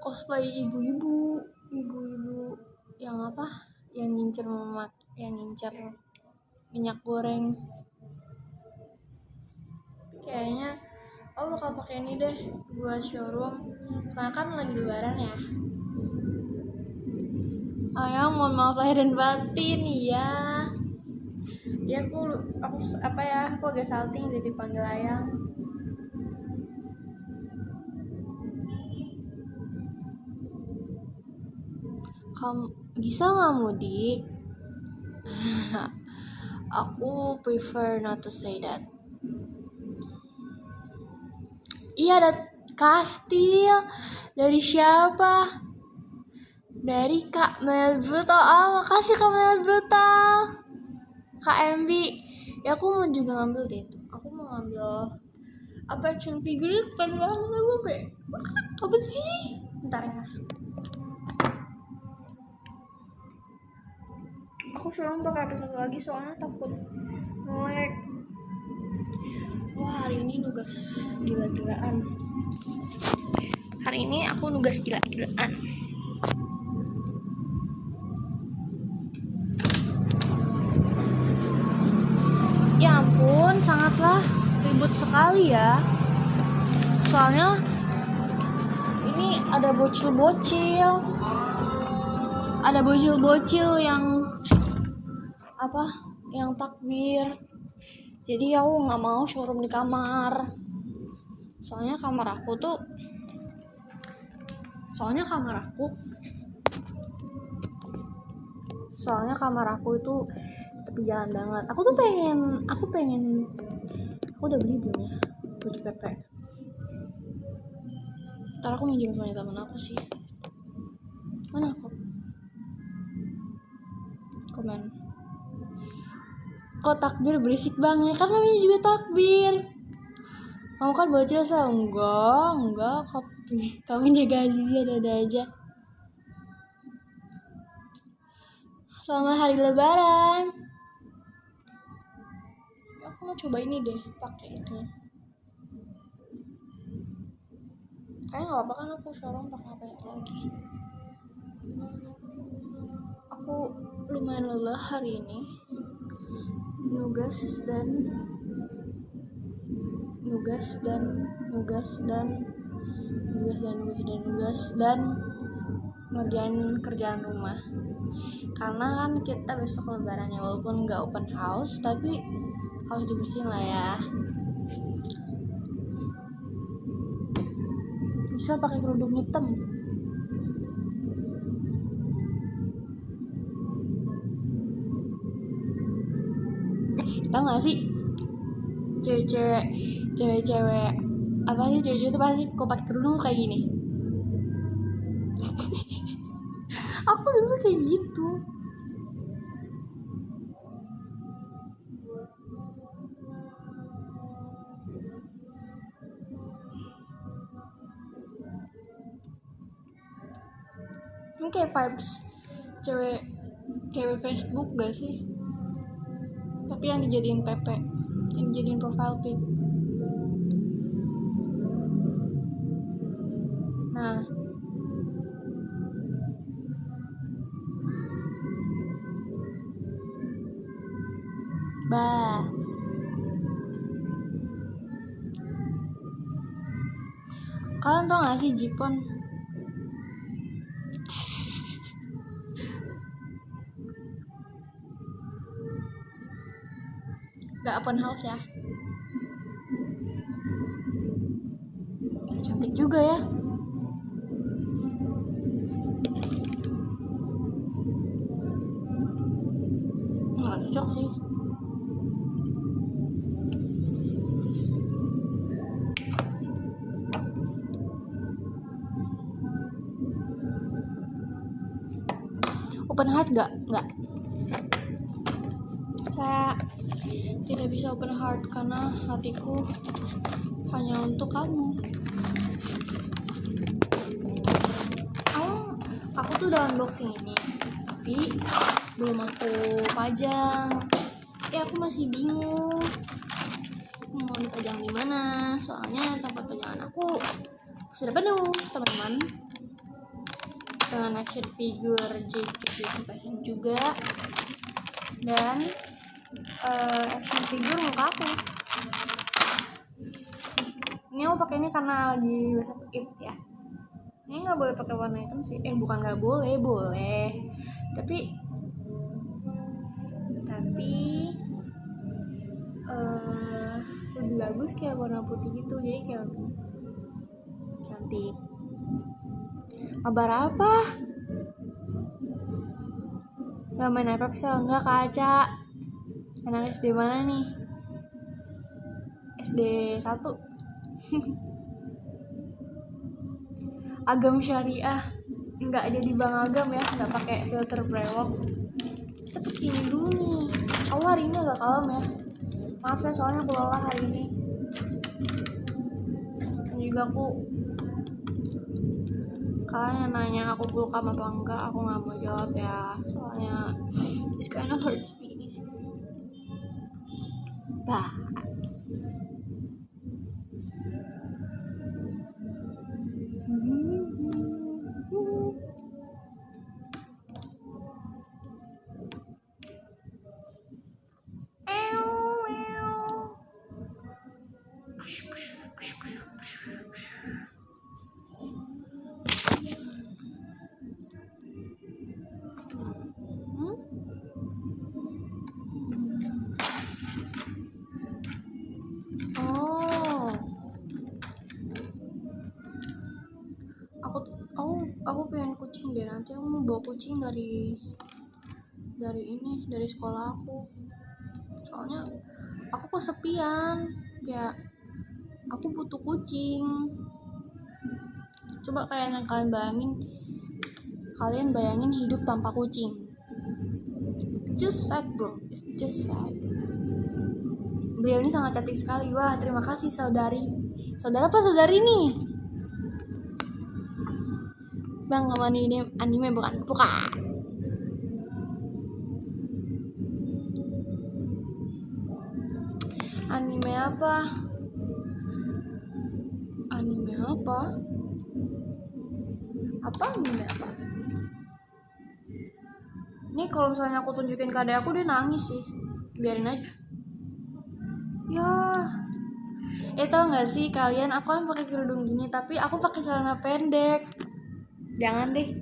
cosplay ibu-ibu yang apa, yang ngincer minyak goreng. Kayaknya aku bakal pakai ini deh buat showroom, soalnya kan lagi lebaran ya. Ayang, mohon maaf lahir dan batin ya. Ya aku agak salting jadi panggil Ayang. Kamu bisa nggak mudik? Aku prefer not to say that. Iya, ada kastil. Dari siapa? Dari Kak Mel Brutal. Makasih Kak Mel Brutal. Kak MB. Ya aku mau juga ngambil deh itu. Aku mau ngambil apa, action figure itu keren banget gue. Apa sih? Bentar ya. Aku suruh pakai satu lagi soalnya takut nge-lag. Wah, hari ini nugas gila-gilaan. Hari ini aku nugas gila-gilaan. Ya ampun, sangatlah ribut sekali ya. Soalnya ini ada bocil-bocil yang yang takbir. Jadi aku nggak mau showroom di kamar. Soalnya kamar aku itu tepi jalan banget. Aku udah beli belum ya baju PP. Ntar aku minjem punya temen aku sih. Mana aku? Komen. Kok takbir berisik banget? Kan namanya juga takbir. Kamu kan bocil sih? Enggak. Kamu jaga Azizi ada aja. Selamat hari lebaran. Aku mau coba ini deh, pakai itu. Kayaknya nggak apa-apa kan aku showroom pakai apa itu lagi. Aku lumayan lelah hari ini. Nugas dan ngerjain kerjaan rumah. Karena kan kita besok lebarannya, walaupun nggak open house tapi harus dibersihin lah ya. Bisa pakai kerudung hitam. Tau gak sih cewek-cewek apa sih, cewek-cewek itu pasti kok pakai kerudung kayak gini. Aku dulu kayak gitu. Ini kayak vibes cewek Facebook gak sih? Tapi yang dijadiin PP, yang dijadiin profile pic. Nah, kalian tau gak sih Jipon? Gak open house ya. Cantik juga ya. Nggak cocok sih. Open heart nggak. Saya tidak bisa open heart karena hatiku hanya untuk kamu. Aku tuh udah unboxing ini, tapi belum aku pajang. Aku masih bingung mau dipajang di mana. Soalnya tempat pajangan aku sudah penuh, teman-teman. action figure Jujutsu Kaisen juga, dan action figure muka aku. Ini aku pakai ini karena lagi besok Id ya. Ini nggak boleh pakai warna hitam sih. Bukan nggak boleh, boleh. Tapi lebih bagus kayak warna putih gitu, jadi kayak lebih cantik. Kabar apa? Gak main apa sih? Enggak, Kak Aca. Anak SD mana nih? SD 1. Agam syariah. Enggak jadi Bang Agam ya, enggak pakai filter brewok. Kita pakai ini dulu nih. Aku hari ini agak kalem ya. Maaf ya, soalnya aku lelah hari ini. Dan juga kalian yang nanya aku bulkam apa enggak, aku nggak mau jawab ya, soalnya it's kinda hurts me. Bah. Aku pengen kucing deh, nanti aku mau bawa kucing dari sekolah aku, soalnya aku kesepian, kayak aku butuh kucing. Coba kalian bayangin hidup tanpa kucing. Just sad bro, it's just sad. Beliau ini sangat cantik sekali. Wah, terima kasih saudari. Saudara apa saudari nih? Bang, ngomong ini anime bukan? Bukan. Anime apa? Anime apa? Anime apa? Ini kalau misalnya aku tunjukin ke adek aku, dia nangis sih. Biarin aja. Ya. Tau gak sih kalian, aku kan pakai kerudung gini, tapi aku pakai celana pendek. Jangan deh.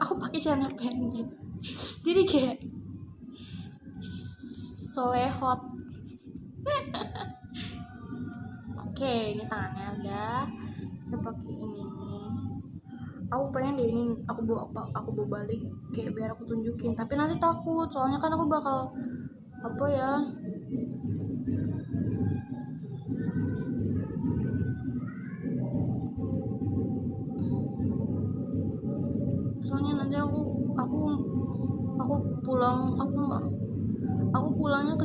Aku pakai celana pendek. Jadi kayak solehot. Oke, ini tangannya udah. Kita pakai ini nih. Aku pengen deh ini aku bawa balik kayak biar aku tunjukin, tapi nanti takut soalnya kan aku bakal apa ya, soalnya nanti aku pulangnya ke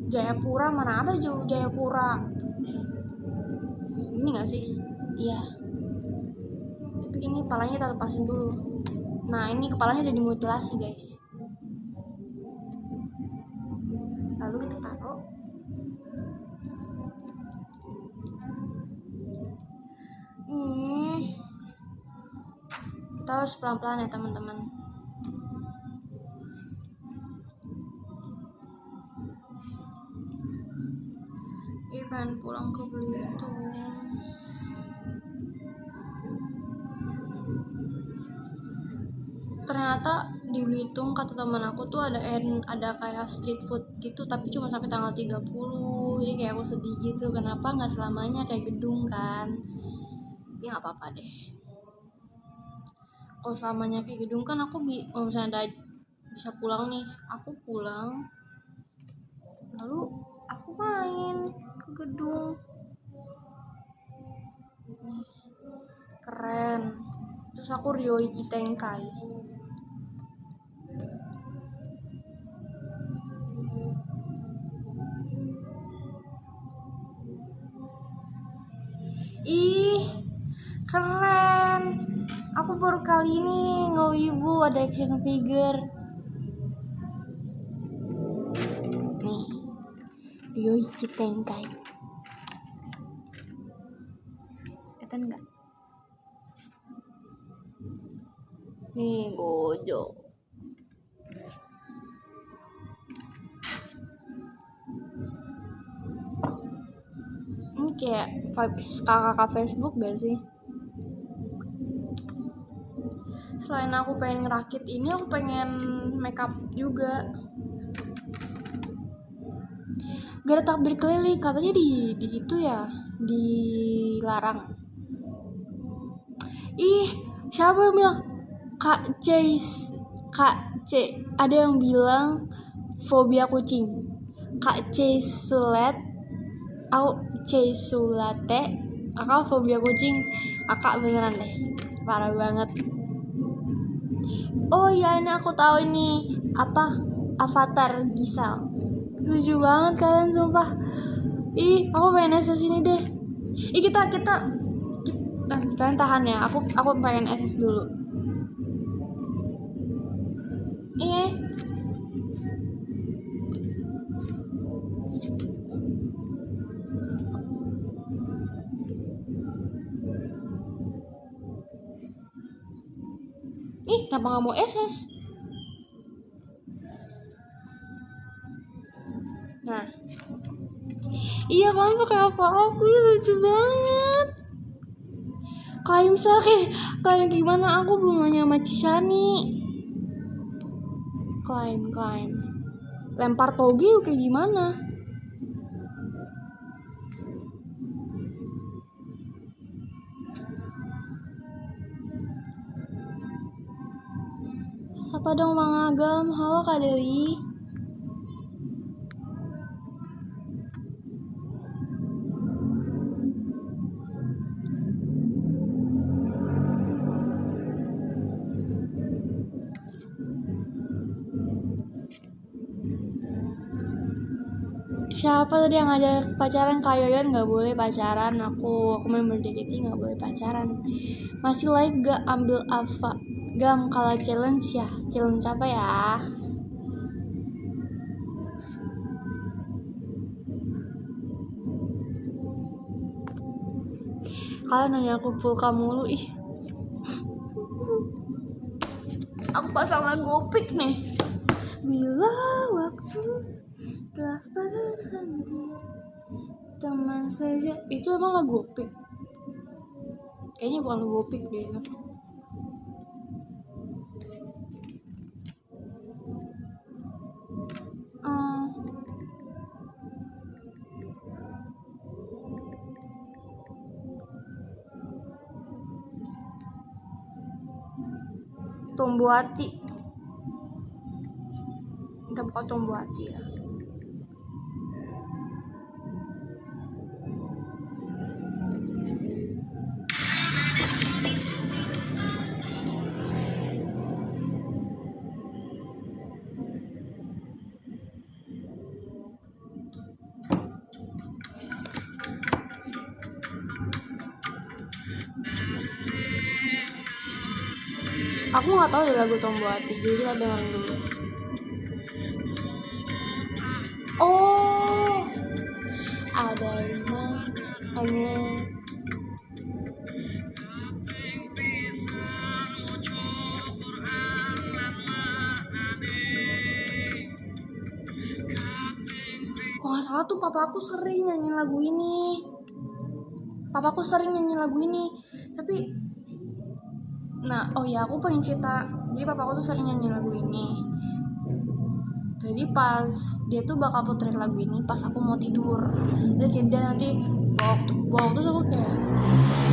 Jayapura mana ada jauh Jayapura ini nggak sih? Iya, tapi ini kepalanya kita lepasin dulu. Nah, ini kepalanya udah dimutilasi guys, lalu kita taruh. Kita harus pelan-pelan ya teman-teman. Pengen pulang ke Belitung. Ternyata di Belitung kata teman aku tuh ada kayak street food gitu, tapi cuma sampai tanggal 30. Jadi kayak aku sedih gitu, kenapa nggak selamanya kayak gedung kan. Ya nggak apa-apa deh, kalau selamanya kayak gedung kan aku kalau misalnya bisa pulang nih, aku pulang lalu aku main ke gedung. Nih, keren. Terus aku Ryoichi Tenkai. Ih, keren. Aku baru kali ini ngewibu ada action figure. Nih, Ryoichi Tenkai. Kelihatan nggak? Nih Gojo. Ini kayak vibes kakak Facebook gak sih? Selain aku pengen ngerakit ini, aku pengen makeup juga. Gak ada takbir keliling, katanya di itu ya, dilarang. Ih, siapa yang bilang? Kak C, ada yang bilang fobia kucing. Kak C Sulet, aku C Sulate, kakak fobia kucing. Kakak beneran deh, parah banget. Oh iya, ini aku tahu ini apa, Avatar Gisal. Lucu banget kalian sumpah. Ih, aku pengen SS ini deh. Ih, kita kalian tahan ya. Aku pengen SS dulu. Kenapa nggak mau SS? Nah, iya kan pakai apa aku, lucu banget. Kayak misalnya kayak gimana, aku belum nanya sama Cisani. Climb lempar toge kayak gimana? Apa dong Mang Agam? Halo Kak Deli. Siapa tadi yang ngajak pacaran? Kak Yoyon nggak boleh pacaran. Aku member JKT nggak boleh pacaran. Masih live gak ambil Ava? Gam kalah challenge ya? Challenge apa ya? Kalian nanya aku pulka mulu, ih. Aku pasang lagu Opik nih. Bila waktu telah berhenti, teman saja. Itu emang lagu Opik? Kayaknya bukan lagu Opik deh. Tombuati. Kita buka Tombuati ya. Aku nggak tahu deh lagu Tombuati, jadi kita dengerin dulu. Oh, ada lima hanya. Kok nggak salah tuh papaku sering nyanyiin lagu ini. Tapi oh ya, aku pengen cerita. Jadi papaku tuh sering nyanyiin lagu ini. Jadi pas dia tuh bakal puterin lagu ini pas aku mau tidur. Jadi kayak dia nanti bawa terus aku kayak,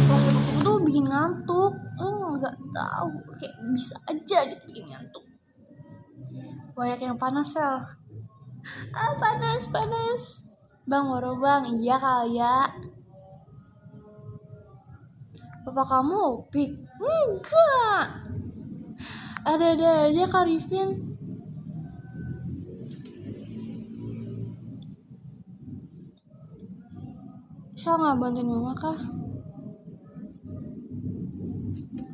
wah, itu tuh bikin ngantuk. Nggak tahu, kayak bisa aja gitu bikin ngantuk. Banyak yang panas sel. Panas. Bang Waro bang, iya kali ya. Bapak kamu Opik? Enggak. Ada aja Kak Rifin. Saya nggak bantuin mama kah?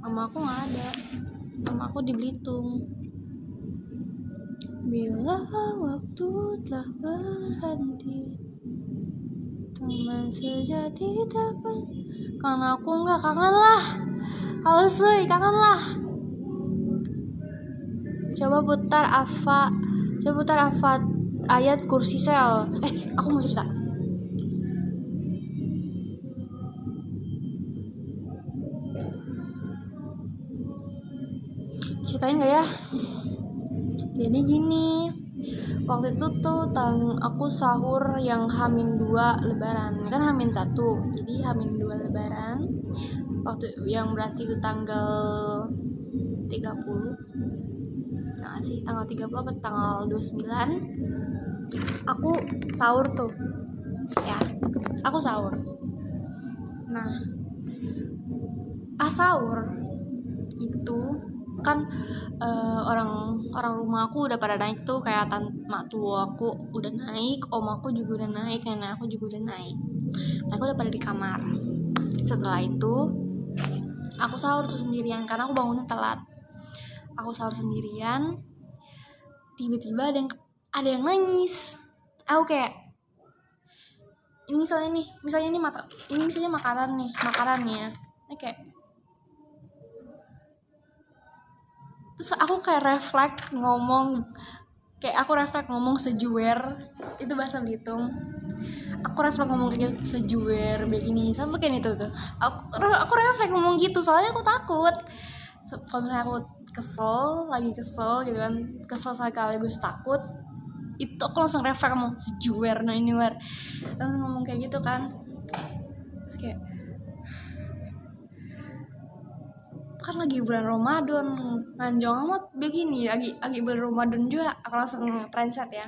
Mama aku nggak ada. Mama aku di Belitung. Bila waktu telah berhenti, teman sejati takkan. Karena aku nggak kangen lah. Kalau sih kangen lah. Coba putar ayat kursi sel. Aku mau cerita. Ceritain gak ya? Jadi gini, waktu itu tuh aku sahur yang H-2 lebaran. Kan H-1, jadi H-2 lebaran. Waktu yang berarti itu tanggal 30. Nah sih, tanggal 30 apa tanggal 29. Aku sahur tuh. Ya, aku sahur. Nah, pas sahur itu kan orang rumah aku udah pada naik tuh, kayak mak tua aku udah naik, om aku juga udah naik, nenek aku juga udah naik. Mereka udah pada di kamar. Setelah itu aku sahur tuh sendirian karena aku bangunnya telat. Aku sahur sendirian, tiba-tiba ada yang nangis. Aku kayak, ini misalnya makanan nih ya. Ini kayak, terus aku kayak refleks ngomong sejuer, itu bahasa Belitung. Aku refleks ngomong kayak gitu, sejuer begini, sampai kayak itu tuh. Aku refleks ngomong gitu, soalnya aku takut. Kalau misalnya aku lagi kesel gitu kan, kesel sekaligus takut, itu aku langsung refleks ngomong sejuer, nah ini langsung ngomong kayak gitu kan. Terus kayak, kan lagi bulan Ramadan, nanjong amat begini, lagi bulan Ramadan juga. Aku langsung translate ya,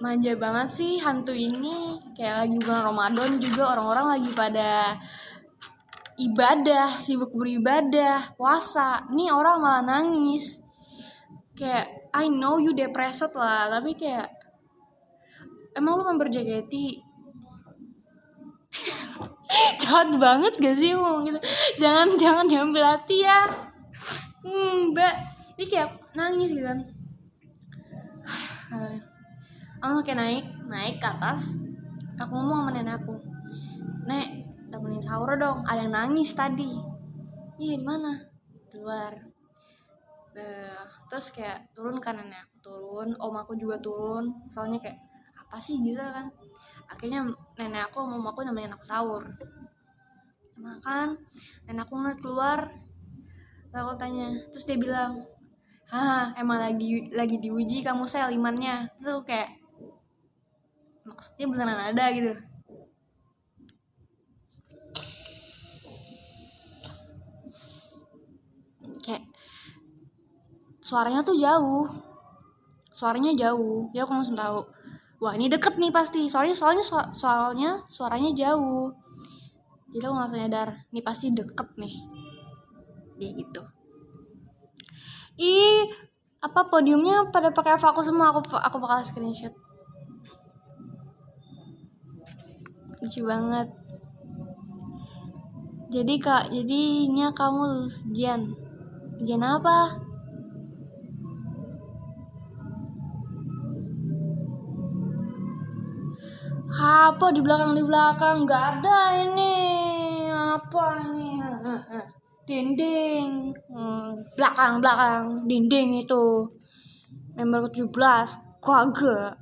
manja banget sih hantu ini, kayak lagi bulan Ramadan juga orang-orang lagi pada ibadah, sibuk beribadah, puasa, nih orang malah nangis. Kayak, I know you depressed lah, tapi kayak, emang lu member JKT? Jahat banget gak sih ngomong gitu? Jangan diambil hati ya, Mbak. Ini kayak nangis gitu kan. Aku kayak naik ke atas. Aku ngomong sama nenek aku, "Nek, temenin sahur dong, ada yang nangis tadi." "Iya, di mana?" "Di luar." Terus kayak turun kan, nenek aku turun, om aku juga turun. Soalnya kayak, apa sih gitu kan. Akhirnya nenek aku sama om aku nemenin aku sahur. Makan, nenek aku ngeliat keluar. Lalu aku tanya, terus dia bilang, emang lagi diuji kamu sel imannya. Terus aku kayak, maksudnya beneran ada gitu. Kayak suaranya jauh. Ya aku langsung tahu, wah ini deket nih pasti. Soalnya suaranya jauh. Jadi aku langsung nyadar, ini pasti deket nih. Dia gitu. Podiumnya pada pakai aku semua. Aku bakal screenshot. Lucu banget. Jadinya kamu lulus ujian apa? Apa di belakang nggak ada ini. Apa ini? Dinding. Belakang dinding itu. Member 17 kagak.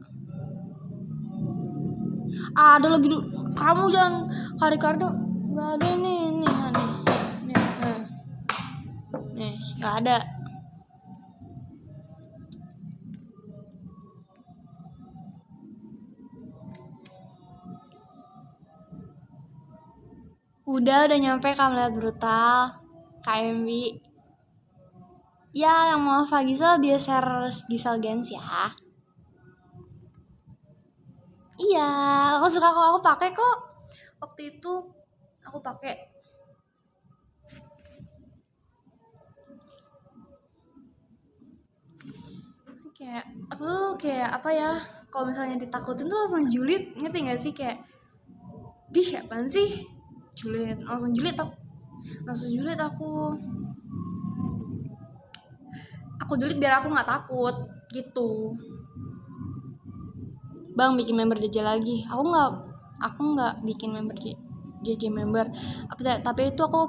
Ada lagi kamu jangan Ricardo. Nggak ada nih nggak ada. Udah nyampe Kamlet Brutal KMB. Ya, yang mau Fagisal dia share Gisel Gens ya. Iya, aku suka kok, aku pakai kok. Waktu itu aku pakai. Kayak apa ya? Kalau misalnya ditakutin tuh langsung julid, ngerti nggak sih? Kayak, apaan sih? Julid, langsung julid aku. Aku julid biar aku nggak takut gitu. Bang, bikin member JJ lagi. Aku nggak bikin member JJ member. Tapi itu aku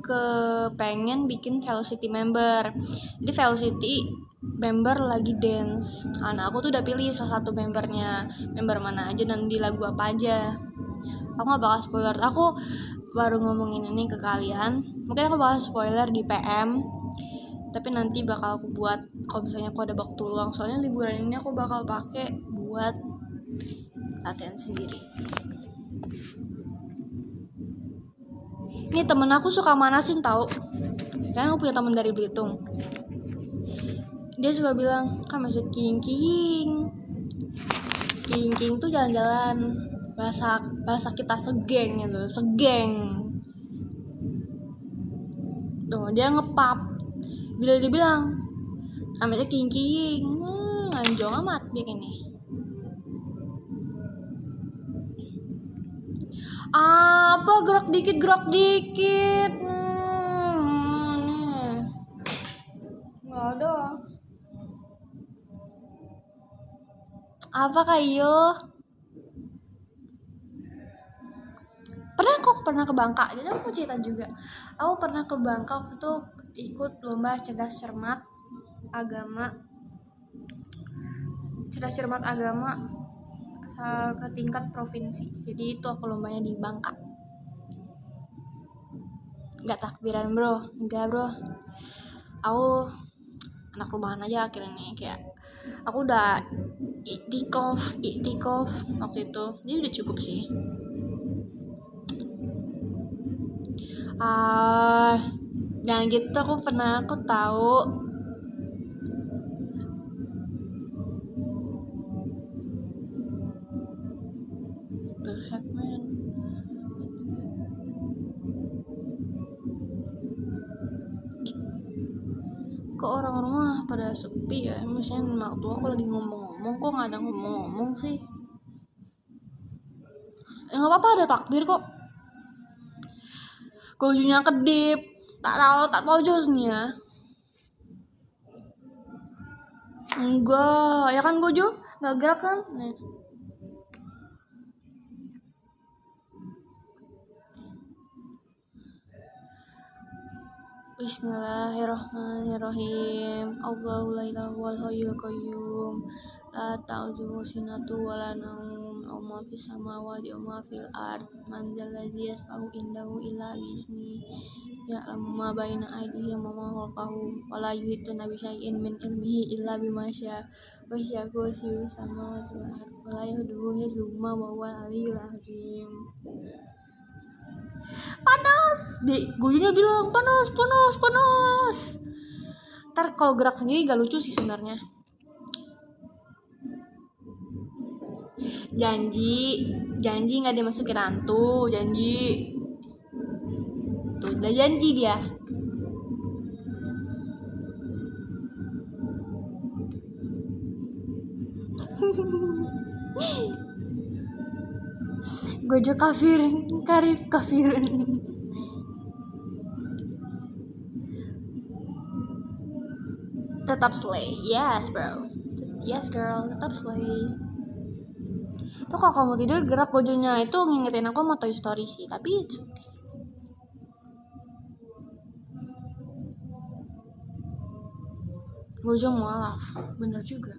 kepengen bikin Velocity member. Jadi Velocity member lagi dance. Nah, aku tuh udah pilih salah satu membernya, member mana aja dan di lagu apa aja. Aku gak bakal spoiler, aku baru ngomongin ini ke kalian. Mungkin aku bakal spoiler di PM, tapi nanti bakal aku buat kalau misalnya aku ada waktu luang. Soalnya liburan ini aku bakal pakai buat latihan sendiri. Ini temen aku suka manasin tau. Karena aku punya temen dari Belitung. Dia suka bilang, kan masuk king tuh jalan-jalan, bahasa kita segeng gitu, segeng. Tuh dia ngepap. Bila dia bilang, kan masuk king anjong amat bikinnya. Apa gerak dikit nggak ada. Apa kayu? Pernah ke Bangka. Jadi aku mau cerita juga. Aku pernah ke Bangka waktu itu ikut lomba cerdas cermat agama ke tingkat provinsi. Jadi itu aku lombanya di Bangka. Nggak takbiran bro, enggak bro. Aku anak rumahan aja akhirnya nih, kayak aku udah iktikaf waktu itu, jadi udah cukup sih. Jangan gitu, aku tahu. The heck man. Kok orang-orang mah pada sepi ya? Misalnya waktu aku lagi ngomong-ngomong, kok nggak ada ngomong-ngomong sih? Nggak apa-apa, ada takbir kok. Gojunya kedip, tak tahu jos nih ya. Enggak, ya kan Gojo nggak gerak kan? Nih. Bismillahirrahmanirrahim. Allahu la ilaha wal hayyul qayyum. La ta'khudhuhu sinatun wa la nawm. Ma fis samawati wa ma fil ard. Man dzal ladzi yashfa'u indahu illa bi'izni. Ya'lamu ma baina aydihim wa ma khalfahum. Wa la yuhituna bi syai'in min ilmihi illa bima syaa. Wa syaa kursiyyuhus samawati wal ard. Wa la yahuduhu hifdzuhuma wa huwal aliyyul azim. Panas, gurunya bilang panas. Ntar kalau gerak sendiri gak lucu sih sebenarnya. Janji nggak dimasukin hantu, janji. Tuh udah janji dia. Gojo kafirin, karif kafirin. Tetap slay, yes bro, yes girl, tetap slay. Tuh kalau kamu tidur gerak gojonya itu ngingetin aku mau Toy Story sih, tapi it's okay. Gojo mualaf, bener juga.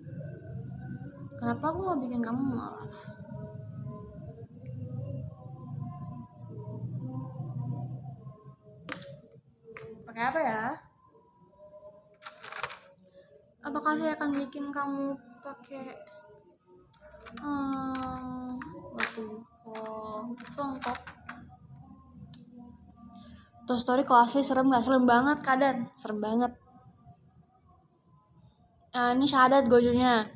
Kenapa aku nggak bikin kamu mualaf? Pakai apa ya? Apakah saya akan bikin kamu pakai songkok? Toy Story kalau asli serem gak? Serem banget kadang, serem banget. Ini syahadat gojonya.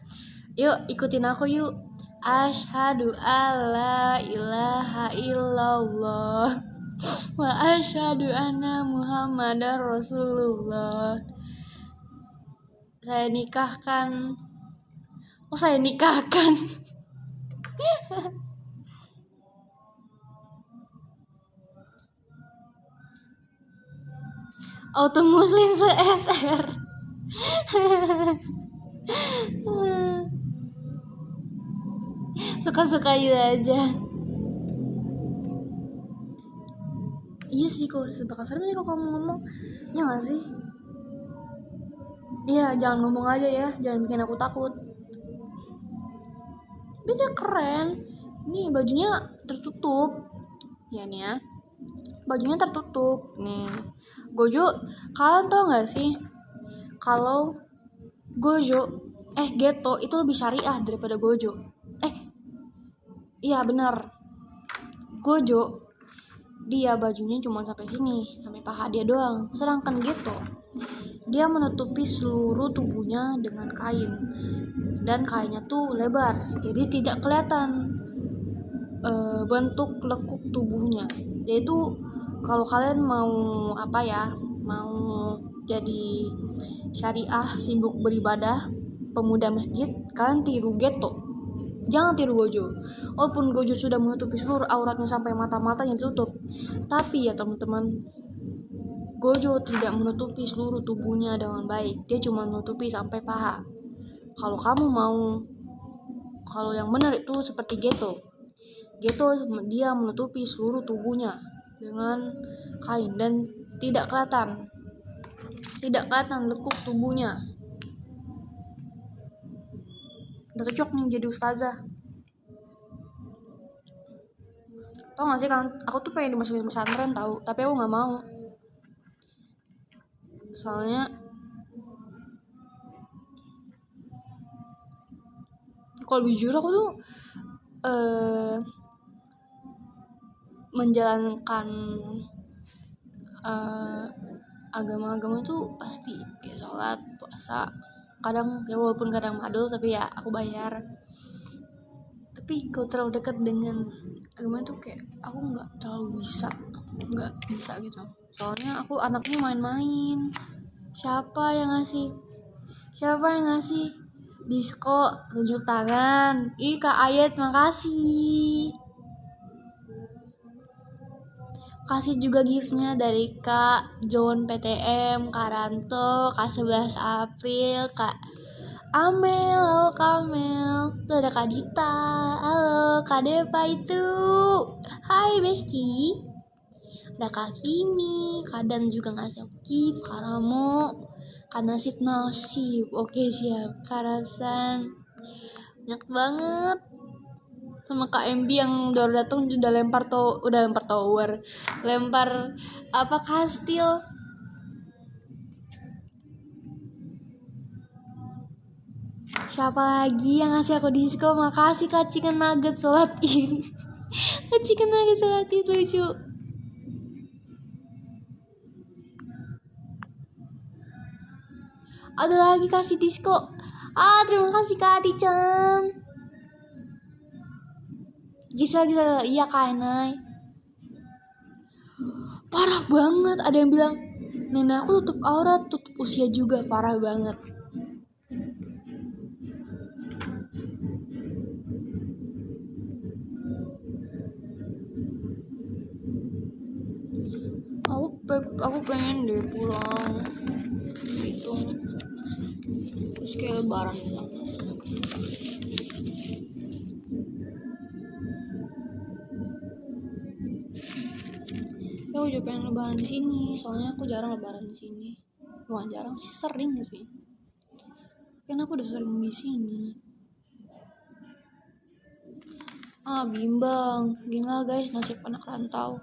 Yuk ikutin aku yuk. Asyhadu alla ilaha illallah wa asyhadu anna Muhammadar Rasulullah. Saya nikahkan. Auto muslim se-SR. Suka-suka you aja. Iya sih, kok bakal serem ya kalau kamu ngomong. Ya gak sih? Iya, jangan ngomong aja ya, jangan bikin aku takut. Dia keren. Nih bajunya tertutup. Ya nih ya. Bajunya tertutup. Nih. Gojo, kalian tau gak sih kalau Gojo Geto itu lebih syariah daripada Gojo. Iya benar. Gojo dia bajunya cuma sampai sini, sampai paha dia doang. Sedangkan Geto dia menutupi seluruh tubuhnya dengan kain. Dan kainnya tuh lebar, jadi tidak kelihatan bentuk lekuk tubuhnya. Yaitu kalau kalian mau mau jadi syariah, sibuk beribadah, pemuda masjid, kalian tiru Geto. Jangan tiru Gojo. Walaupun Gojo sudah menutupi seluruh auratnya sampai mata-matanya tutup, tapi ya teman-teman, Gojo tidak menutupi seluruh tubuhnya dengan baik. Dia cuma menutupi sampai paha. Kalau yang benar itu seperti Geto. Geto dia menutupi seluruh tubuhnya dengan kain dan tidak kelihatan lekuk tubuhnya. Udah cocok nih jadi ustazah. Tau gak sih kan, aku tuh pengen dimasukin pesantren tahu, tapi aku nggak mau. Soalnya kalau jujur aku tuh menjalankan agama-agama itu pasti kayak sholat, puasa, kadang ya walaupun kadang madul tapi ya aku bayar. Tapi kalau terlalu dekat dengan agama itu kayak aku nggak bisa gitu. Soalnya aku anaknya main-main. Siapa yang ngasih disko tunjuk tangan? Kak Ayat, makasih. Kasih juga giftnya dari Kak John PTM, Kak Ranto, Kak 11 April, Kak Amel, halo Kak Amel. Tuh ada Kak Dita, halo Kak Depa itu. Hai Besti. Ada Kak Kimi, Kak Dan juga ngasih gift, Kak Ramo, Kak Nasib. Oke siap, Kak Rapsan. Banyak banget. Sama Kak MB yang baru datang udah lempar tower, lempar kastil. Siapa lagi yang ngasih aku diskon? Makasih Kak Chicken Nugget sholat id. Kak Chicken Nugget sholat id lucu. Ada lagi kasih diskon. Terima kasih Kak Adicam. Gisa, iya Kak Enai. Parah banget, ada yang bilang nenek aku tutup aurat, tutup usia juga, parah banget. Aku pengen deh pulang gitu, terus kayak lebaran sana. Aku juga pengen lebaran di sini, soalnya aku jarang lebaran di sini. Bukan jarang sih, sering sih. Kan aku udah sering di sini. Bimbang, gila guys nasib anak rantau.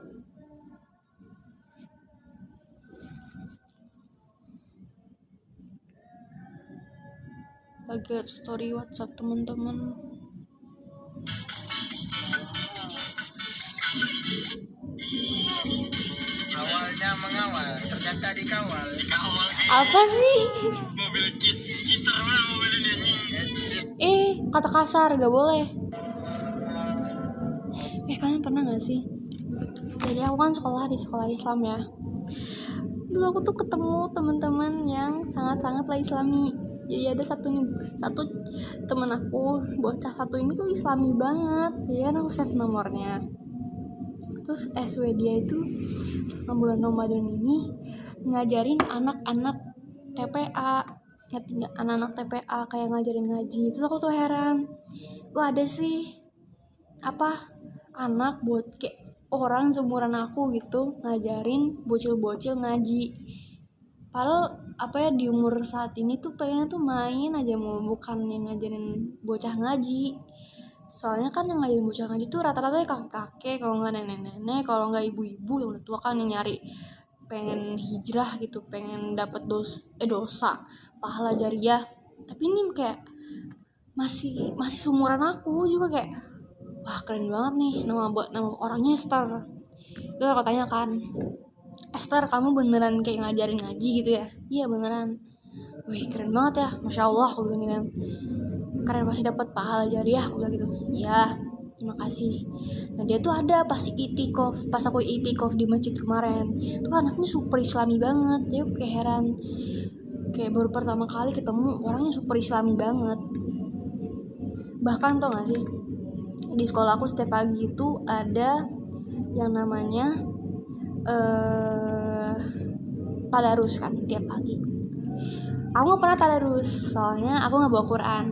Lagi liat story WhatsApp teman-teman. Awalnya mengawal, ternyata dikawal. Apa sih? Mobil cheater mana mobil ini? Kata kasar gak boleh. Kalian pernah gak sih? Jadi aku kan sekolah di sekolah Islam ya. Terus aku tuh ketemu teman-teman yang sangat-sangatlah Islami. Jadi ada satu teman aku, bocah satu ini tuh Islami banget. Jadi kan aku save nomornya. Terus SW dia itu selama bulan Ramadan ini ngajarin anak-anak TPA, anak-anak TPA kayak ngajarin ngaji. Terus aku tuh heran, ada sih anak buat kayak orang seumuran aku gitu ngajarin bocil-bocil ngaji. Padahal apa ya, di umur saat ini tuh pengennya tuh main aja, mau bukan yang ngajarin bocah ngaji. Soalnya kan yang ngajarin bocah ngaji tuh rata-rata ya kakek-kakek, kalau nggak nenek-nenek, kalau nggak ibu-ibu yang udah tua kan, yang nyari pengen hijrah gitu, pengen dapet dosa pahala jariah. Tapi ini kayak masih seumuran aku juga, kayak wah keren banget nih, nama orangnya Esther. Terus aku tanya kan, Esther kamu beneran kayak ngajarin ngaji gitu ya? Iya beneran. Wih keren banget ya, Masya Allah, aku bilang gitu kan. Keren, pasti dapat pahala jariah, aku bilang gitu. Iya, terima kasih. Nah dia tuh ada pas aku itikaf di masjid kemarin, tuh anaknya super islami banget. Jadi aku kayak heran, kayak baru pertama kali ketemu orangnya super islami banget. Bahkan tau gak sih, di sekolah aku setiap pagi itu ada yang namanya tadarus kan tiap pagi. Aku gak pernah tadarus, soalnya aku gak bawa Quran.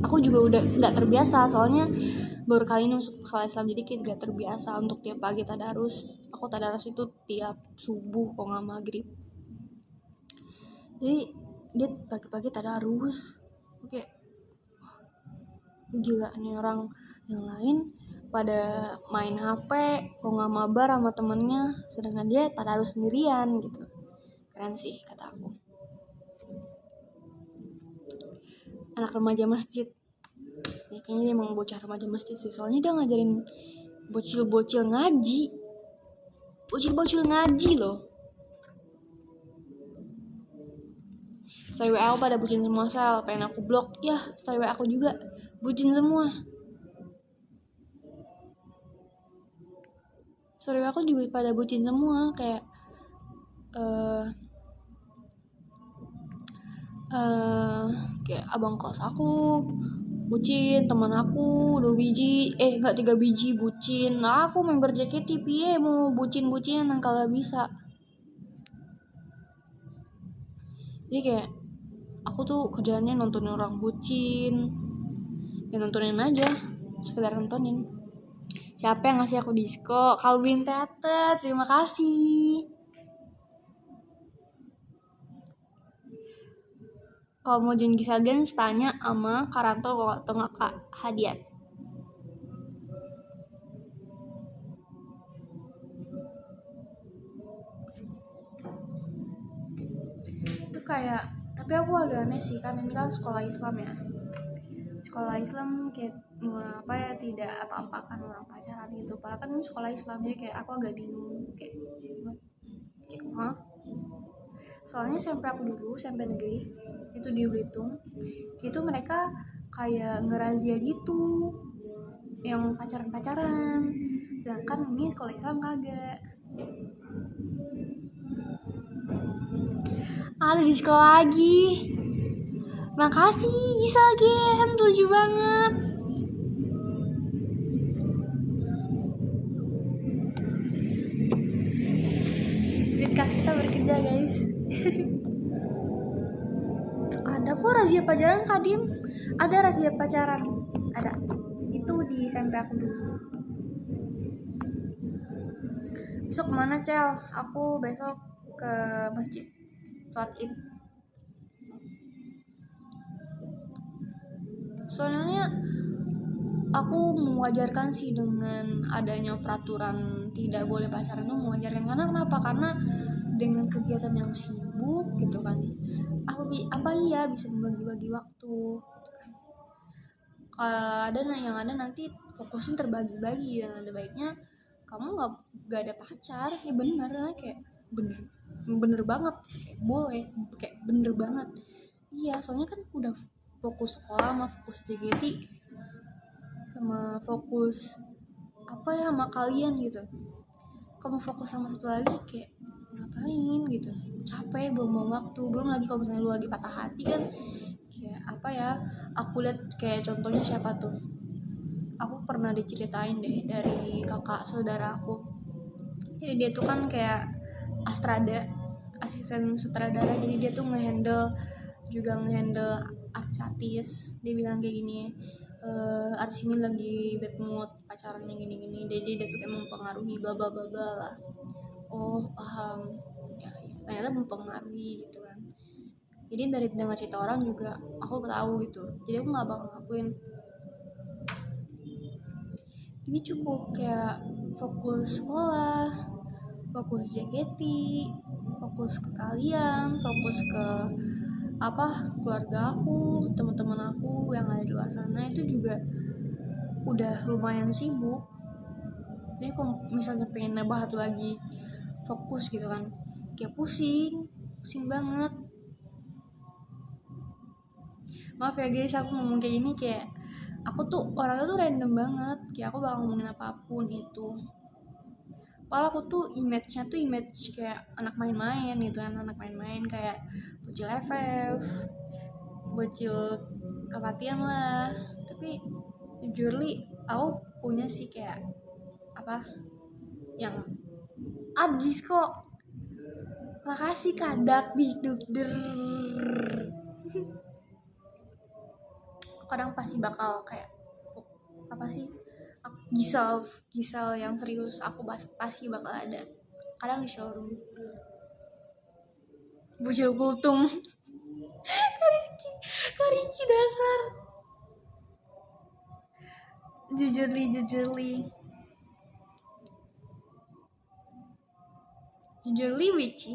Aku juga udah gak terbiasa, soalnya baru kali ini masuk sekolah Islam, jadi kayak gak terbiasa untuk tiap pagi tadarus. Aku tadarus itu tiap subuh kok gak maghrib. Jadi dia pagi-pagi tadarus, oke, gila nih orang. Yang lain pada main HP, kok gak mabar sama temennya, sedangkan dia tadarus sendirian gitu. Keren sih kata aku. Anak remaja masjid ya, kayaknya dia emang bocah remaja masjid sih, soalnya dia ngajarin bocil-bocil ngaji loh. Story WA aku pada bucin semua, sel pengen aku blok ya. Story WA aku juga bucin semua. Story WA aku juga pada bucin semua, kayak kayak abang kelas aku bucin, teman aku 3 biji bucin. Nah, aku member JKT piye mau bucin-bucinan kalau bisa. Jadi kayak aku tuh kerjaannya nontonin orang bucin, ya nontonin aja, sekedar nontonin. Siapa yang ngasih aku disco? Calvin Tete, terima kasih. Kalau mau join Gisel Dance, tanya sama Karanto atau nggak Kak Hadiat. Itu kayak, tapi aku agak aneh sih, kan ini kan sekolah Islam ya. Sekolah Islam kayak apa ya, tidak apa-apakan orang pacaran gitu. Padahal kan ini sekolah Islam, jadi kayak aku agak bingung, kayak hah? Soalnya SMP aku dulu, SMP negeri itu di Belitung, itu mereka kayak ngerazia gitu yang pacaran-pacaran, sedangkan ini sekolah Islam kagak. Ada di sekolah lagi. Makasih Gisel Gens, lucu banget. Podcast kita bekerja guys. Ada kok razia pacaran Kadim. Ada razia pacaran. Ada. Itu di SMP aku dulu. Besok kemana Cel? Aku besok ke masjid sholat id. Soalnya aku mewajarkan sih dengan adanya peraturan tidak boleh pacaran, itu mewajarkan. Karena kenapa? Karena dengan kegiatan yang sibuk gitu kan, apa iya bisa membagi-bagi waktu gitu kan. Kalau yang ada nanti fokusnya terbagi-bagi, dan ada baiknya kamu nggak ada pacar. Ya bener, kayak bener banget, kayak boleh, kayak bener banget. Iya, soalnya kan udah fokus sekolah sama fokus JKT sama fokus apa ya sama kalian gitu. Kamu fokus sama satu lagi kayak ngapain gitu, capek, buang-buang waktu. Belum lagi kalau misalnya lu lagi patah hati kan, kayak apa ya, aku lihat kayak contohnya siapa tuh, aku pernah diceritain deh dari kakak saudara aku. Jadi dia tuh kan kayak asisten sutradara, jadi dia tuh ngehandle artis-artis. Dia bilang kayak gini, artis ini lagi bad mood, pacaran yang gini-gini, jadi dia tuh kayak mempengaruhi bla bla bla bla lah. Oh paham ya, ternyata mempengaruhi gitu kan. Jadi dari dengar cerita orang juga aku tahu gitu, jadi aku nggak bakal ngakuin. Ini cukup kayak fokus sekolah, fokus JKT, fokus ke kalian, fokus ke keluarga aku, teman-teman aku yang ada di luar sana itu juga udah lumayan sibuk. Jadi kalau misalnya pengen nambah satu lagi fokus gitu kan, kayak pusing banget. Maaf ya guys, aku ngomong kayak gini kayak aku tuh orangnya tuh random banget, kayak aku bakal ngomongin apapun itu. Padahal aku tuh image-nya tuh image kayak anak main-main gitu kan, anak main-main kayak bocil FF, bocil kematian lah. Tapi jujurly aku punya sih kayak yang abis kok. Makasih kadak dikdukder. Kadang pasti bakal kayak gisal yang serius aku pasti bakal ada. Kadang di showroom bocil kultum. Kariki dasar. Jujurly which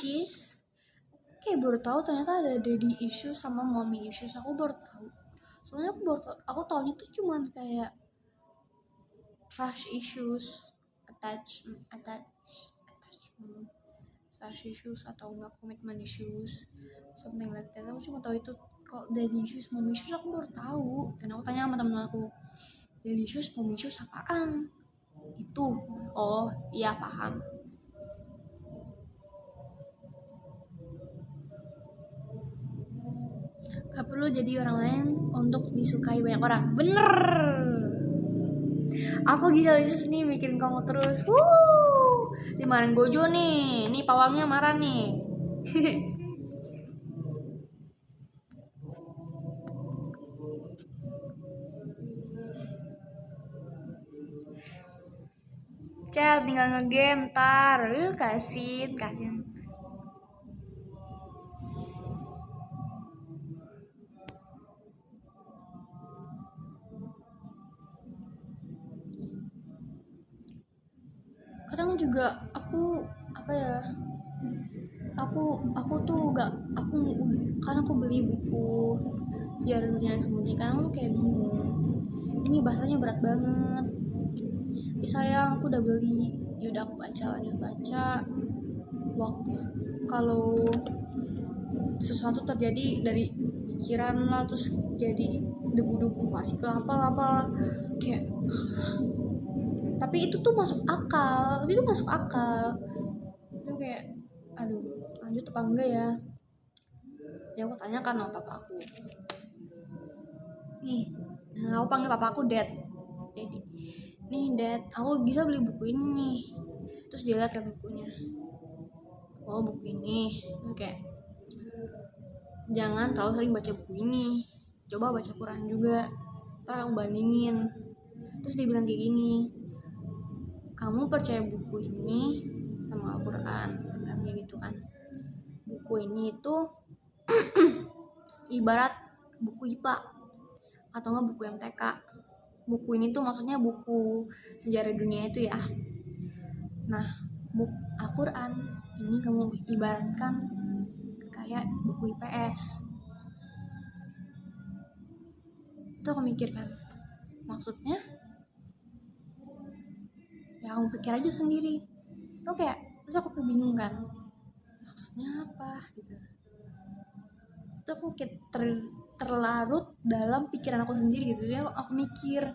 is kayak baru tahu ternyata ada daddy issues sama mommy issues. Aku baru tahu. Soalnya aku taunya tuh cuman kayak trust issues, attachment, trust issues atau enggak commitment issues, something like that. Aku cuma tahu itu. Kalau daddy issues, mommy issues aku baru tahu. Dan aku tanya sama temen aku, daddy issues, mommy issues apaan? Itu, oh iya paham. Gak perlu jadi orang lain untuk disukai banyak orang. Bener. Aku gisal-gisal nih mikirin kamu terus. Dimarahin Gojo nih. Nih pawangnya marah nih. Cel tinggal ngegame ntar. Kasihin. Kadang juga aku karena aku beli buku Sejarah Dunia Sembunyi, kan aku kayak bingung, ini bahasanya berat banget. Tapi sayang aku udah beli, yaudah aku lanjut baca. Waktu kalau sesuatu terjadi dari pikiran lah, terus jadi debu-debu partikel apa kayak tapi itu masuk akal. Itu kayak aduh, lanjut apa enggak ya? Ya aku tanyakan sama papa aku. Nih, aku panggil papa aku Dad. Jadi, nih Dad, aku bisa beli buku ini nih. Terus dia lihat kan bukunya. Oh, buku ini. Terus kayak jangan terlalu sering baca buku ini. Coba baca Quran juga. Ntar aku bandingin. Terus dia bilang kayak gini, kamu percaya buku ini sama Al-Quran? Kan kayak gitu kan. Buku ini itu ibarat buku IPA atau enggak buku MTK. Buku ini tuh maksudnya buku sejarah dunia itu ya. Nah, buku Al-Quran ini kamu ibaratkan kayak buku IPS. Itu aku mikirkan, maksudnya ya kamu pikir aja sendiri. Oke, terus aku kebingung kan, maksudnya apa gitu. Terus aku kayak terlarut dalam pikiran aku sendiri gitu ya. Aku mikir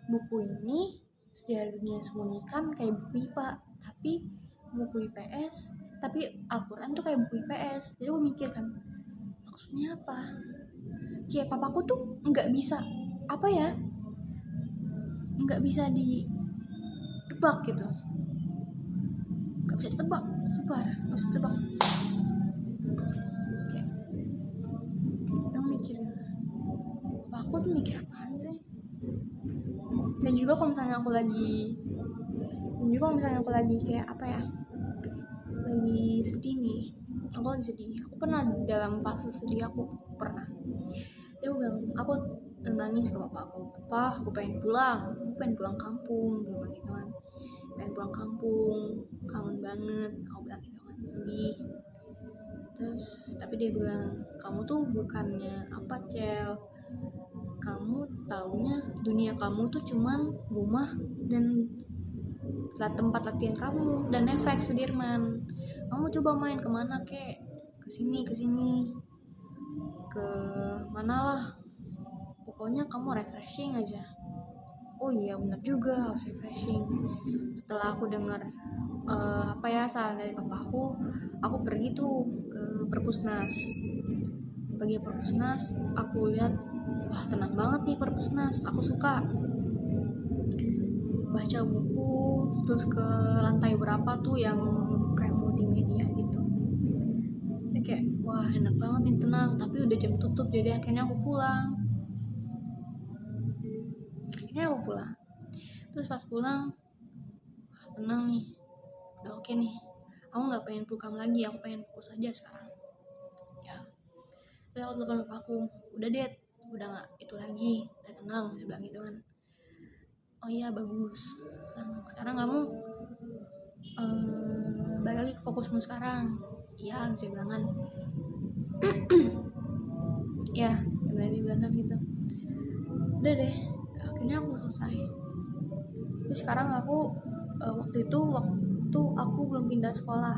buku ini Sejarah Dunia Sembunyikan kayak buku IPA, tapi buku IPS, tapi Al-Quran tuh kayak buku IPS. Jadi aku mikir kan, maksudnya apa? Kayak papaku tuh nggak bisa nggak bisa ditebak gitu, nggak bisa ditebak, sumpah nggak bisa ditebak. Kayak aku mikir gitu, papaku tuh mikir apaan sih? Dan juga kalau misalnya aku lagi kayak lagi sedih nih, aku pernah dalam fase sedih, aku pernah dia bilang, aku nangis ke bapak aku, "Papa, aku pengen pulang kampung," dia bilang gitu kan, pengen pulang kampung, kangen banget, aku bilang gitu kan, sedih. Terus tapi dia bilang, "Kamu tuh bukannya apa, Cel, kamu taunya dunia kamu tuh cuman rumah dan tempat latihan kamu dan efek Sudirman. Kamu coba main kemana kek, kesini ke mana lah, pokoknya kamu refreshing aja." Oh iya benar juga, harus refreshing. Setelah aku dengar saran dari papaku, aku pergi tuh ke perpusnas. Aku lihat, wah tenang banget nih perpusnas, aku suka baca buku, terus ke lantai berapa tuh yang kayak multimedia gitu. Jadi kayak wah enak banget nih, tenang, tapi udah jam tutup, jadi akhirnya aku pulang. Terus pas pulang, wah, tenang nih, udah oke nih, aku nggak pengen peluk kamu lagi, aku pengen fokus aja sekarang ya. Terus aku telepon bapakku, udah deh, udah nggak itu lagi, udah tenang, saya bilang gitu kan. Oh iya bagus, sekarang kamu balik lagi ke fokusmu sekarang. Iya, saya bilang kan. Ya, karena dia bilang kan gitu. Udah deh, akhirnya aku selesai. Tapi sekarang aku waktu aku belum pindah sekolah.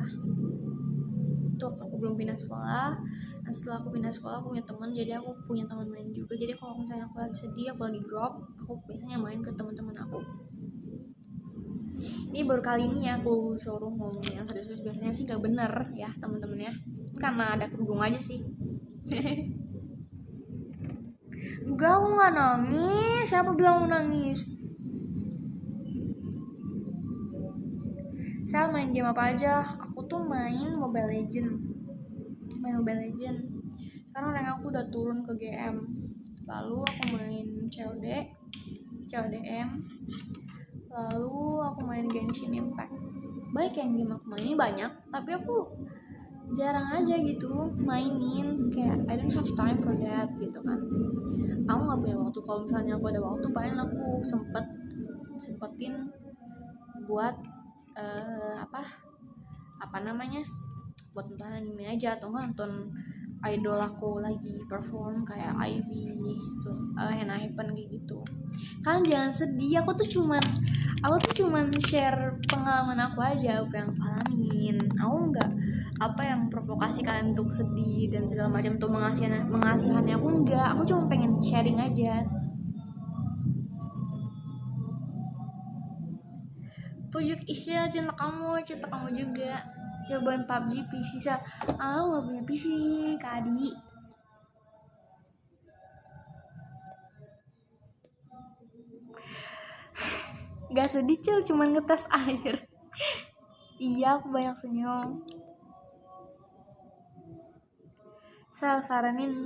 Dan setelah aku pindah sekolah, aku punya teman, jadi aku punya teman main juga. Jadi kalau misalnya aku lagi sedih, aku lagi drop, aku biasanya main ke teman-teman aku. Ini baru kali ini ya aku showroom ngomong yang serius, biasanya sih gak bener ya teman-temannya, karena ada kerudung aja sih. Enggak, aku gak nangis. Siapa bilang mau nangis? Saya main game apa aja? Aku tuh main Mobile Legend. Sekarang rank aku udah turun ke GM. Lalu aku main CODM. Lalu aku main Genshin Impact. Baik yang game aku mainin banyak, tapi aku jarang aja gitu mainin, kayak I don't have time for that gitu kan. Aku nggak punya waktu. Kalau misalnya aku ada waktu, paling aku sempetin buat buat nonton anime aja, atau nggak nonton idol aku lagi perform kayak Ivy, Enhypen kayak gitu. Kalian jangan sedih, aku tuh cuman share pengalaman aku aja, apa yang aku alamin. Aku nggak yang provokasi kalian untuk sedih dan segala macam tuh mengasihani aku, enggak. Aku cuma pengen sharing aja. Pujuk Isyil, cinta kamu juga. Cobain PUBG PC Sel. Aku gak punya PC, Kak Adi. Gak sedih Cil, cuman ngetes air. Iya, aku banyak senyum. Sel, saranin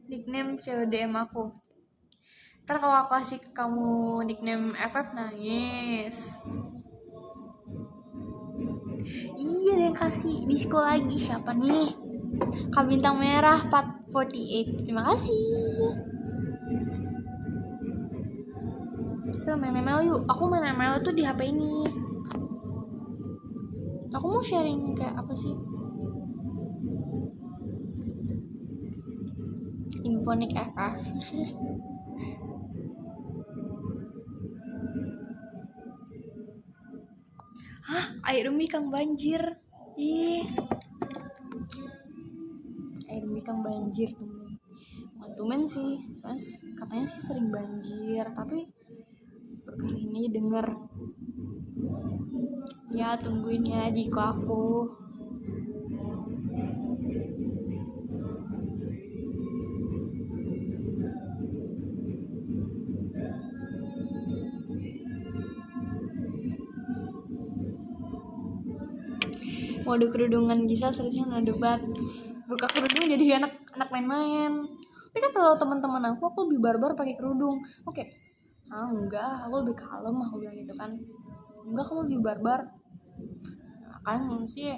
nickname CODM aku. Ntar kalau aku kasih kamu nickname FF nangis. Iya, ada yang kasih disco lagi. Siapa nih? Kak Bintang Merah 448. Terima kasih. Sel, main ML yuk. Aku main ML tuh di HP ini. Aku mau sharing kayak apa sih? Infonik FF. Hah? Air Umi Kang banjir. Ih. Air Umi Kang banjir temen. Bukan temen sih, soalnya katanya sih sering banjir, tapi kali ini denger. Ya tungguin ya jika aku. Mode kerudungan Gisa seriusnya no debat. Buka kerudung jadi anak main-main. Tapi kan kalau teman-teman aku lebih barbar pakai kerudung. Oke. Enggak, aku lebih kalem, aku bilang gitu kan. Enggak, kamu lebih barbar. Kan sih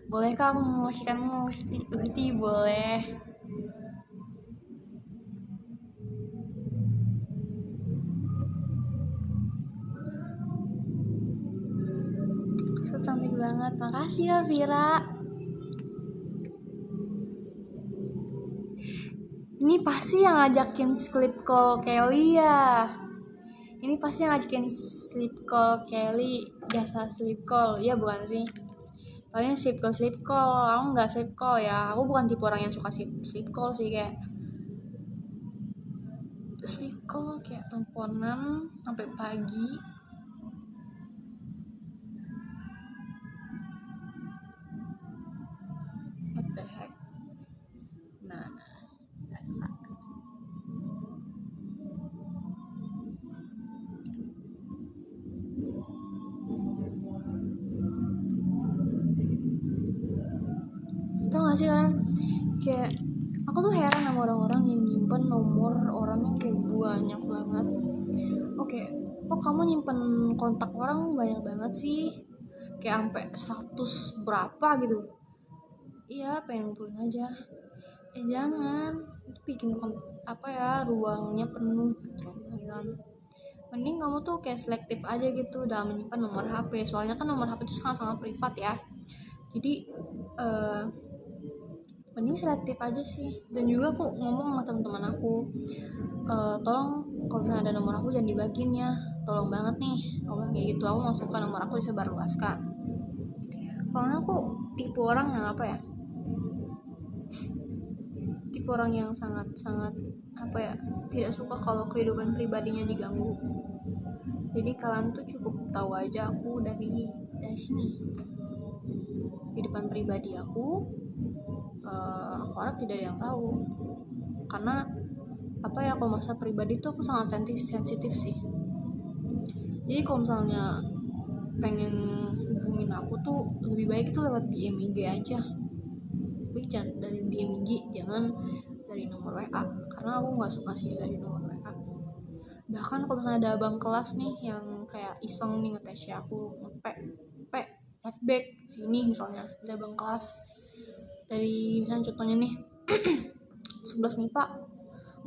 bolehkah aku mempromosikanmu Uhti? Boleh. So cantik banget, makasih ya Vira. Ini pasti yang ngajakin sleep call Kelly ya. Ini pasti yang ngajakin sleep call Kelly, jasa sleep call. Iya bukan sih? Soalnya sleep call, aku nggak sleep call ya. Aku bukan tipe orang yang suka sleep call sih, kayak sleep call kayak teleponan sampai pagi. What the heck? Nah, gak suka. Tau gak sih kan, kayak aku tuh heran sama orang-orang yang nyimpen nomor orang yang kayak banyak banget. Oke, kok kamu nyimpen kontak orang banyak banget sih, kayak sampai 100 berapa gitu. Iya, pengen ngumpulin aja. Jangan, itu bikin ruangnya penuh gitu kan. Mending kamu tuh kayak selektif aja gitu dalam menyimpan nomor HP. Soalnya kan nomor HP itu sangat-sangat privat ya. Jadi mending selektif aja sih. Dan juga aku ngomong sama teman-teman aku, tolong kalau misalnya ada nomor aku jangan dibagiin ya, tolong banget nih. Aku bilang kayak gitu, aku nggak suka nomor aku disebarluaskan. Soalnya aku tipe orang yang tipe orang yang sangat-sangat tidak suka kalau kehidupan pribadinya diganggu. Jadi kalian tuh cukup tahu aja aku dari sini, kehidupan pribadi aku harap tidak ada yang tahu, karena kalau masa pribadi tuh aku sangat sensitif sih. Jadi kalau misalnya pengen hubungin aku tuh lebih baik itu lewat DM IG aja. Tapi jangan dari DM IG, jangan dari nomor WA, karena aku nggak suka sih dari nomor WA. Bahkan kalau misalnya ada abang kelas nih yang kayak iseng nih nge-tag aku, feedback sini misalnya, ada abang kelas dari misalnya contohnya nih 11 MIPA,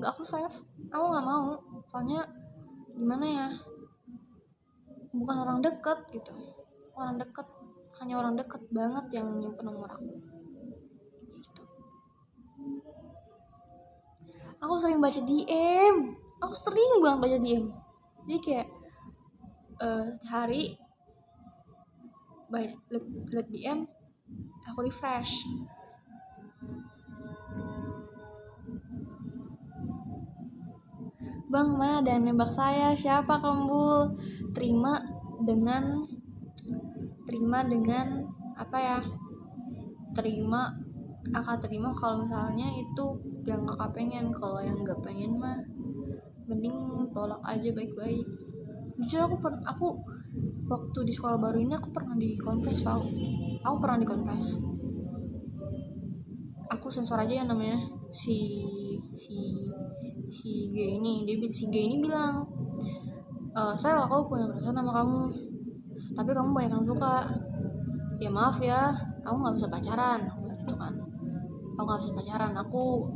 nggak aku save, aku nggak mau. Soalnya gimana ya, bukan orang deket gitu, hanya orang deket banget yang nyimpen nomor aku gitu. Aku sering banget baca DM. Jadi kayak sehari liat DM, aku refresh. Bang, mana ada yang nembak saya? Siapa Kembul? Terima dengan kakak terima kalau misalnya itu yang kakak pengen. Kalau yang nggak pengen mah mending tolak aja baik-baik. Jujur aku waktu di sekolah baru ini aku pernah di-confess tau. Aku sensor aja ya namanya si G ini. Si G ini bilang, saya aku punya perasaan sama kamu, tapi kamu banyak yang suka. Ya maaf ya, aku nggak bisa pacaran. Aku bilang gitu kan. Aku nggak bisa pacaran. Aku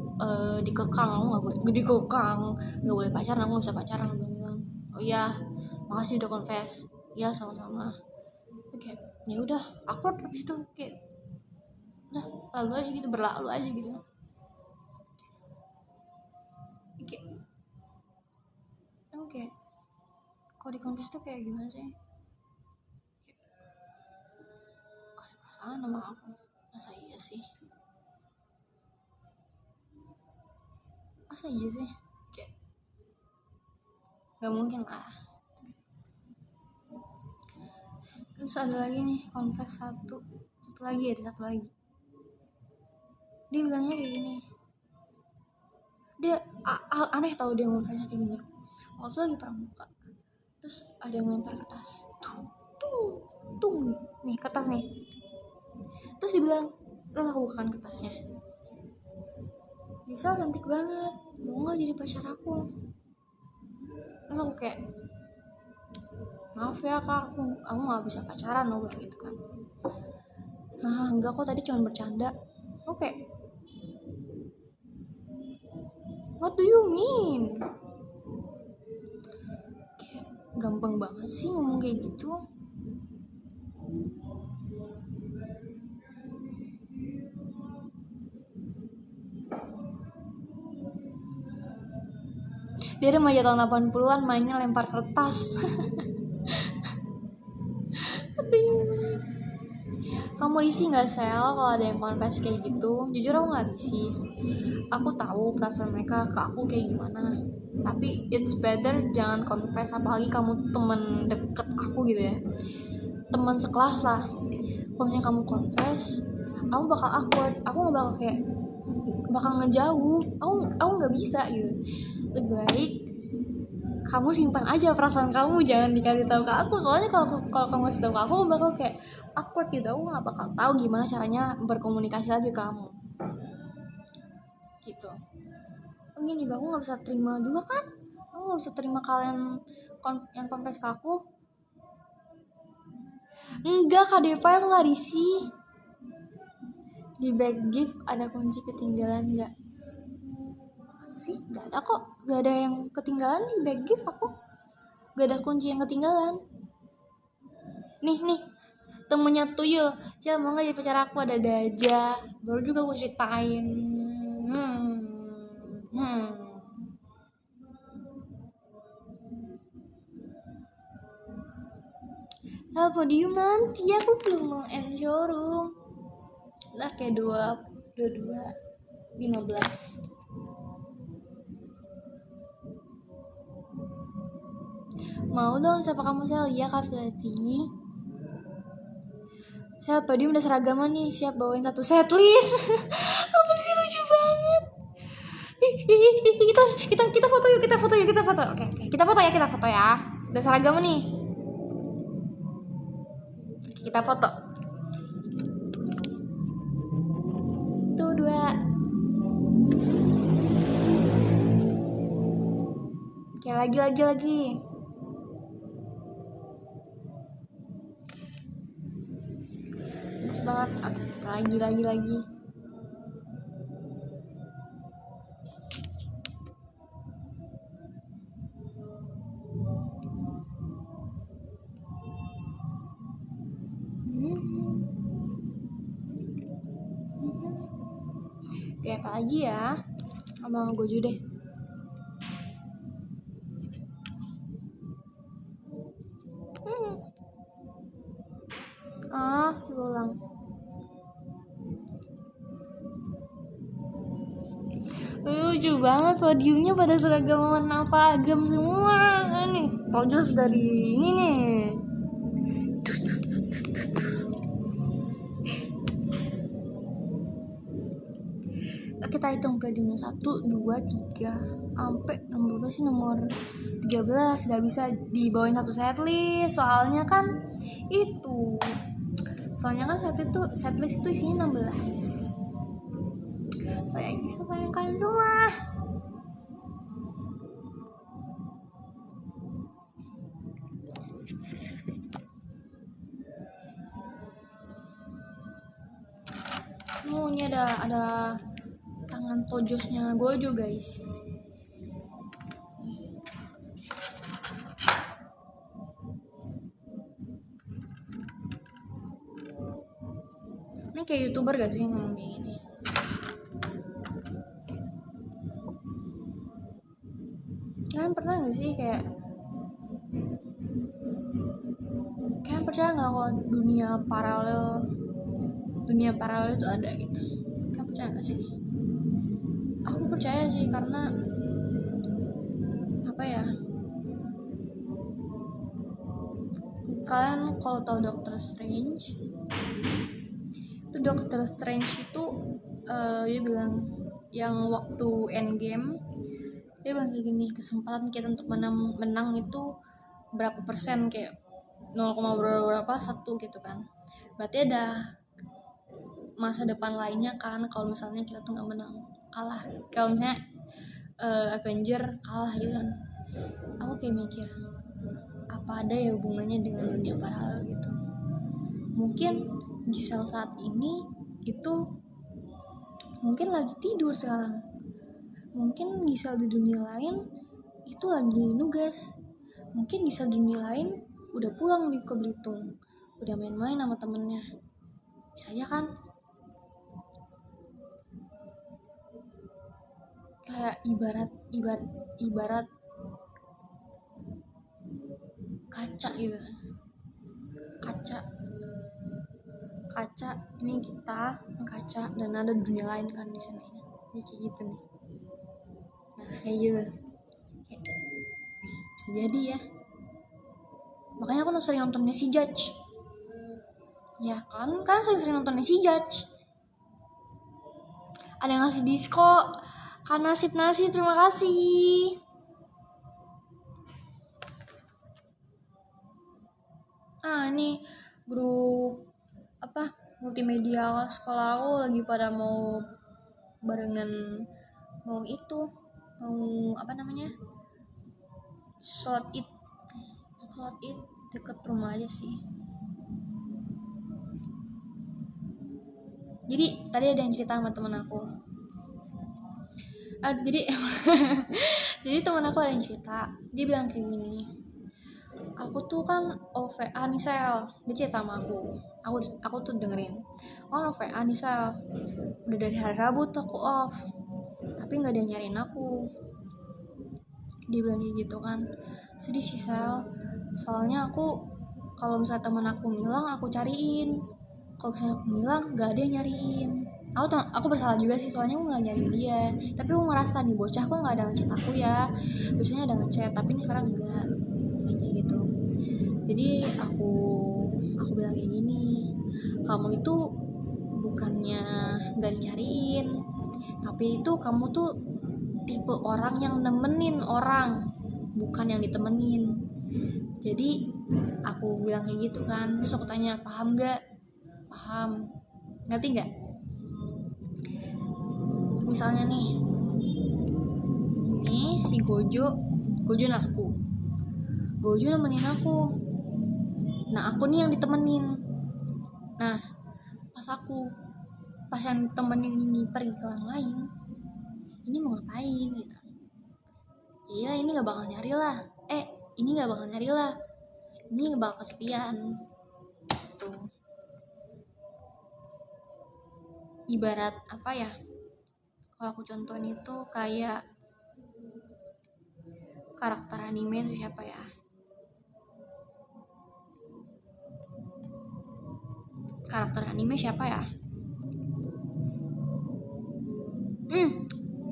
dikekang. Aku nggak boleh pacaran. Aku nggak bisa pacaran. Aku bilang gitu kan. Oh iya, makasih udah confess. Iya sama-sama. Oke, ya udah. Aku habis itu kayak udah berlalu aja gitu. Oke. Kalau di confess tuh kayak gimana sih? Gak ada perasaan sama aku. Masa iya sih? Kayak gak mungkin lah. Terus ada lagi nih, confess satu lagi. Dia bilangnya kayak gini. Dia aneh tau dia ngomongnya kayak gini. Waktu lagi pramuka, terus ada yang lempar kertas. Tung nih kertas nih. Terus dibilang, lalu aku bukakan kertasnya. Gisel cantik banget, mau nggak jadi pacar aku? Terus aku kayak, maaf ya kak, aku nggak bisa pacaran loh gitu kan. Enggak kok, tadi cuma bercanda. Oke, what do you mean? Kayak gampang banget sih ngomong kayak gitu. Dia remaja tahun 80-an mainnya lempar kertas. What do you mean? Kamu risih gak Sel kalau ada yang confess kayak gitu? Jujur aku gak risih. Aku tahu perasaan mereka ke aku kayak gimana. Tapi it's better jangan confess, apalagi kamu temen deket aku gitu ya, teman sekelas lah. Kalau misalnya kamu confess, aku bakal awkward. Aku gak bakal kayak bakal ngejauh. Aku nggak bisa gitu. Lebih baik kamu simpan aja perasaan kamu, jangan dikasih tahu ke aku. Soalnya kalau kamu kasih tahu ke aku bakal kayak awkward gitu. Aku nggak bakal tahu gimana caranya berkomunikasi lagi ke kamu gitu. Mungkin juga aku nggak bisa terima juga kan. Aku nggak bisa terima kalian yang confess ke aku. Enggak Kak Depa, aku nggak risih. Di bag gift ada kunci ketinggalan nggak? Sih nggak ada kok, nggak ada yang ketinggalan di bag gift aku. Nggak ada kunci yang ketinggalan. Nih temennya Tuyul, Cil mau nggak jadi pacar aku? Ada aja, baru juga aku ceritain. Podium nanti, aku belum mau end showroom lah, kayak 15. Mau dong siapa kamu Sel? Iya Kak Flevi. Sel, podium udah seragaman nih, siap bawain satu setlist. Apa sih, lucu banget. Kita foto yuk, kita foto. Oke, kita foto ya. Udah seragaman nih. Kita foto. Tuh 2. Oke, lagi. Lucu banget. Oke, kita lagi. Oke, apa lagi ya? Abang Gojo deh. Coba ulang. Lucu banget, podiumnya pada seragam warna pagam semua. Nih, tojos dari ini nih. Kita hitung podiumnya 1, 2, 3 sampai nomor berapa sih? Nomor 13. Gak bisa dibawain satu setlist, soalnya kan setlist itu isinya 16. Sayang kalian semua. Ini ada tangan tojosnya Gojo guys. Ini kayak YouTuber gak sih ngomong kayak gini? Kalian pernah gak sih kayak kalian percaya gak kalau dunia paralel itu ada gitu? Kalian percaya gak sih? Aku percaya sih, karena apa ya, kalian kalau tahu Doctor Strange itu dia bilang yang waktu Endgame dia bilang kayak gini, kesempatan kita untuk menang itu berapa persen, kayak 0, berapa 1 gitu kan. Berarti ada masa depan lainnya kan kalau misalnya kita tuh nggak menang, kalah. Kalau misalnya Avenger kalah gitu kan. Aku kayak mikir, apa ada ya hubungannya dengan dunia paralel gitu. Mungkin Gisel saat ini itu mungkin lagi tidur sekarang. Mungkin Gisel di dunia lain itu lagi nugas. Mungkin Gisel di dunia lain udah pulang ke Belitung, udah main-main sama temennya. Bisa aja kan? Kayak ibarat kaca gitu. Kaca ini kita kaca dan ada dunia lain kan di sana. Ya kayak gitu nih. Nah kayak gitu. Kayak, bisa jadi ya. Makanya aku sering nontonnya si Judge. Ya kan sering nontonnya si Judge. Ada yang ngasih disko. Kan nasib terima kasih. Ini grup multimedia sekolah aku lagi pada mau barengan mau sholat id deket rumah aja sih. Jadi tadi ada yang cerita sama temen aku. Jadi temen aku ada yang cerita, dia bilang kayak gini, aku tuh kan OVA nih Sel, dia cerita sama aku tuh dengerin, OVA nih Sel, udah dari hari Rabu tuh aku off, tapi nggak ada yang nyariin aku. Dia bilang kayak gitu kan, sedih sih Sel, soalnya aku kalau misalnya teman aku ngilang aku cariin, kalau misalnya aku ngilang nggak ada yang nyariin. Aku bersalah juga sih, soalnya aku nggak nyariin dia, tapi aku ngerasa nih bocah kok nggak ada ngechat aku ya, biasanya ada ngechat tapi ini sekarang enggak, kayak gitu. Jadi aku bilang kayak gini, kamu itu bukannya nggak dicariin, tapi itu kamu tuh tipe orang yang nemenin orang, bukan yang ditemenin. Jadi aku bilang kayak gitu kan, terus aku tanya, paham nggak? Paham, ngerti nggak? Misalnya nih, ini si Gojo nemenin aku. Nah aku nih yang ditemenin. Nah pas yang temenin ini pergi ke orang lain, ini mau ngapain gitu? Iya ini nggak bakal nyari lah. Ini nggak bakal nyari lah. Ini nggak bakal kesepian. Gitu. Ibarat apa ya? Kalau aku contohin itu kayak karakter anime itu siapa ya?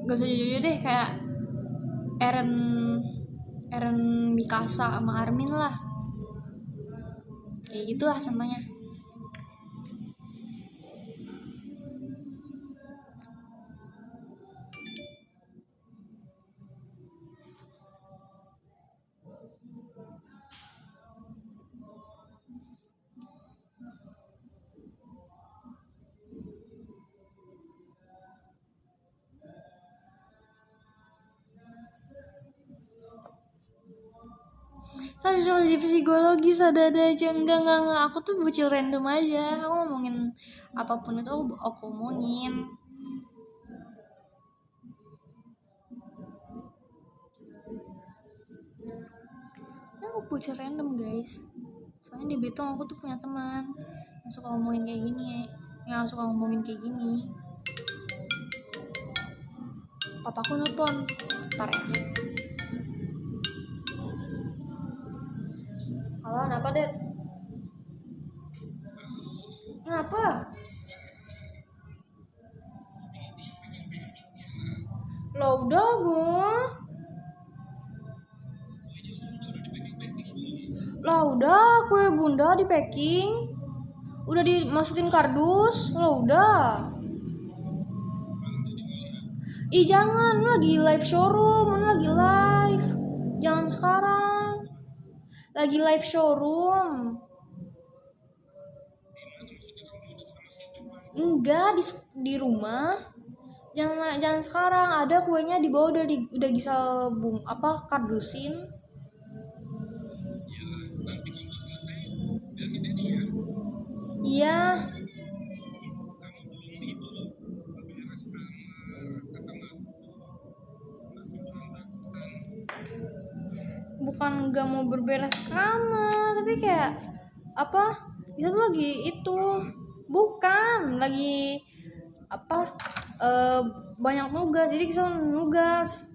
Gak usah jujur deh, kayak Eren Mikasa sama Armin lah, kayak gitulah contohnya. Saya cuma di psikologi ada aja, enggak, aku tuh bocil random aja, aku ngomongin apapun itu aku ngomongin. Aku bocil random guys, soalnya di Belitung aku tuh punya teman yang suka ngomongin kayak gini, papaku nelpon, ntar ya. Halo, kenapa Det? Kenapa? Lah udah gue. Lah udah kue bunda di packing, udah dimasukin kardus. Lah udah. Ih jangan, lagi live showroom, lagi live. Jangan sekarang. Lagi live showroom. Enggak, di rumah. Jangan sekarang, ada kuenya di bawah udah bisa kardusin. bukan gak mau berberes kamar, tapi kayak apa, kita tuh lagi itu bukan lagi apa banyak nugas, jadi kita nugas.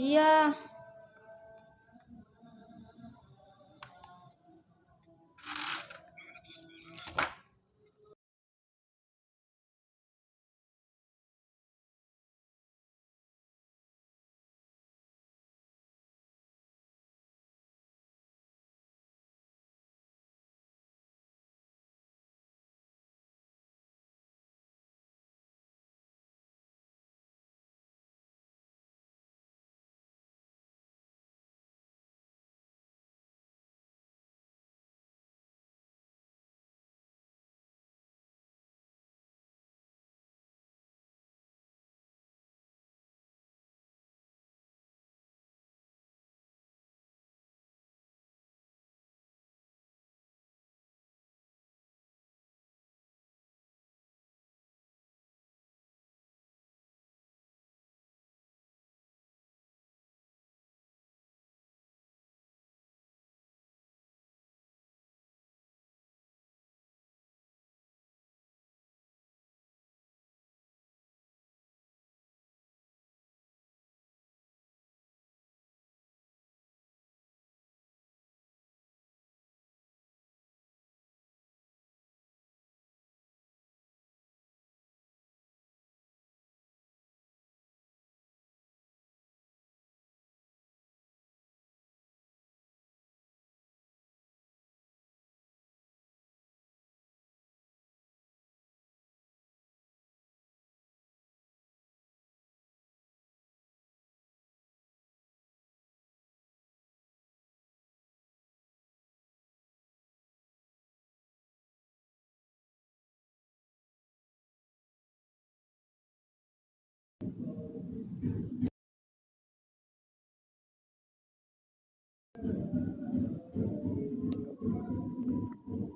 Iya.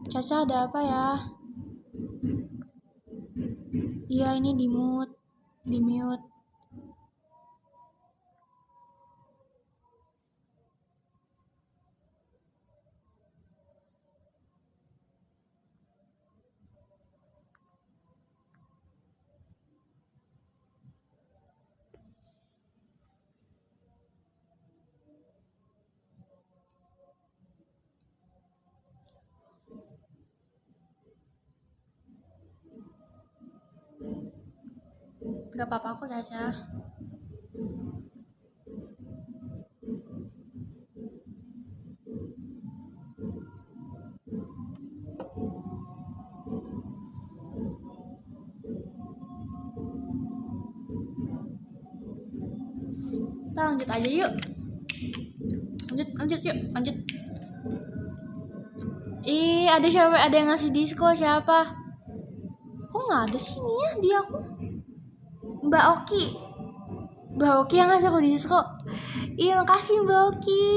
Caca, ada apa ya? Iya, ini di mute. Gak apa-apa kok, Caca. Kita lanjut aja yuk. Lanjut. Ih, ada siapa? Ada yang ngasih disko, siapa? Kok nggak ada sih ini ya di aku? Mbak Oki yang ngasih aku disko. Iya, makasih Mbak Oki.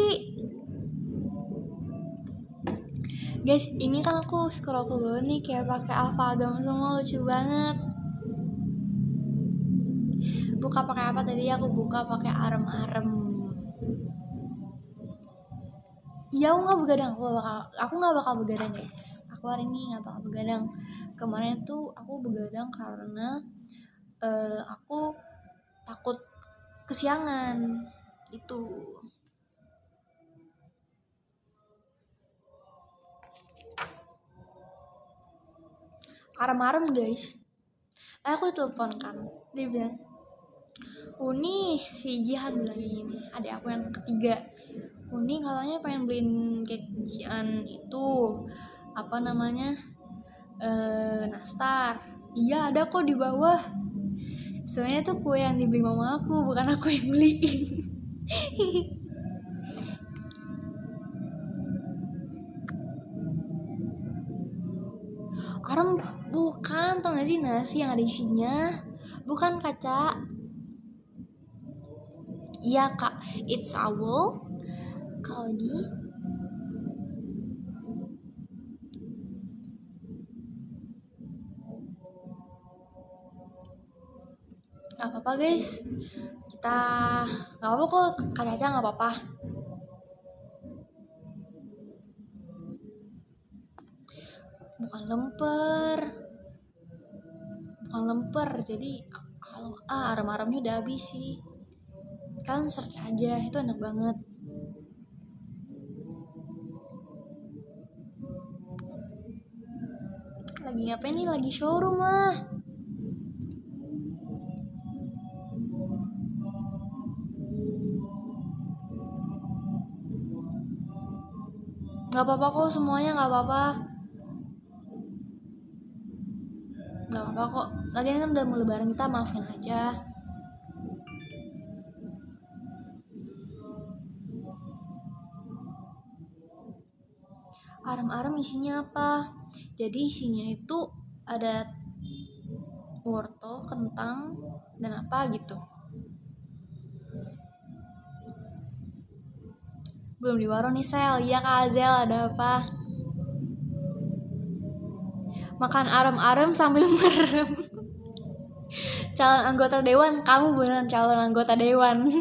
Guys, ini kan aku scroll ke bawah nih kayak pakai Alpha Agam semua, lucu banget. Buka pakai apa tadi? Aku buka pakai arem-arem. Iya, aku nggak bakal begadang guys. Aku hari ini nggak bakal begadang. Kemarin tuh aku begadang karena aku takut kesiangan itu. Arem-arem guys. Aku ditelepon kan, dia bilang, Uni, si Jihad bilang gini, adik aku yang ketiga, Uni katanya pengen beliin cake Jian itu apa namanya nastar. Iya, ada kok di bawah. Sebenarnya tuh kue yang dibeli mama aku, bukan aku yang beliin. Arem bukan, tau gak sih nasi yang ada isinya, bukan kaca. Iya kak, it's owl. Kalau di gak apa-apa guys, kita nggak apa kok, Kak Caca nggak apa-apa. Bukan lemper, jadi kalau arem-aremnya udah habis sih. Kalian search aja, itu enak banget. Lagi ngapain nih? Lagi showroom lah. Nggak apa-apa kok, semuanya nggak apa-apa. Nggak apa-apa kok. Lagian kan udah mau lebaran, kita maafin aja. Arem-arem isinya apa? Jadi isinya itu ada wortel, kentang, dan apa gitu. Belum di warung nih Sel. Iya Kak Azel, ada apa? Makan arem-arem sambil merem. Calon anggota dewan, kamu beneran calon anggota dewan.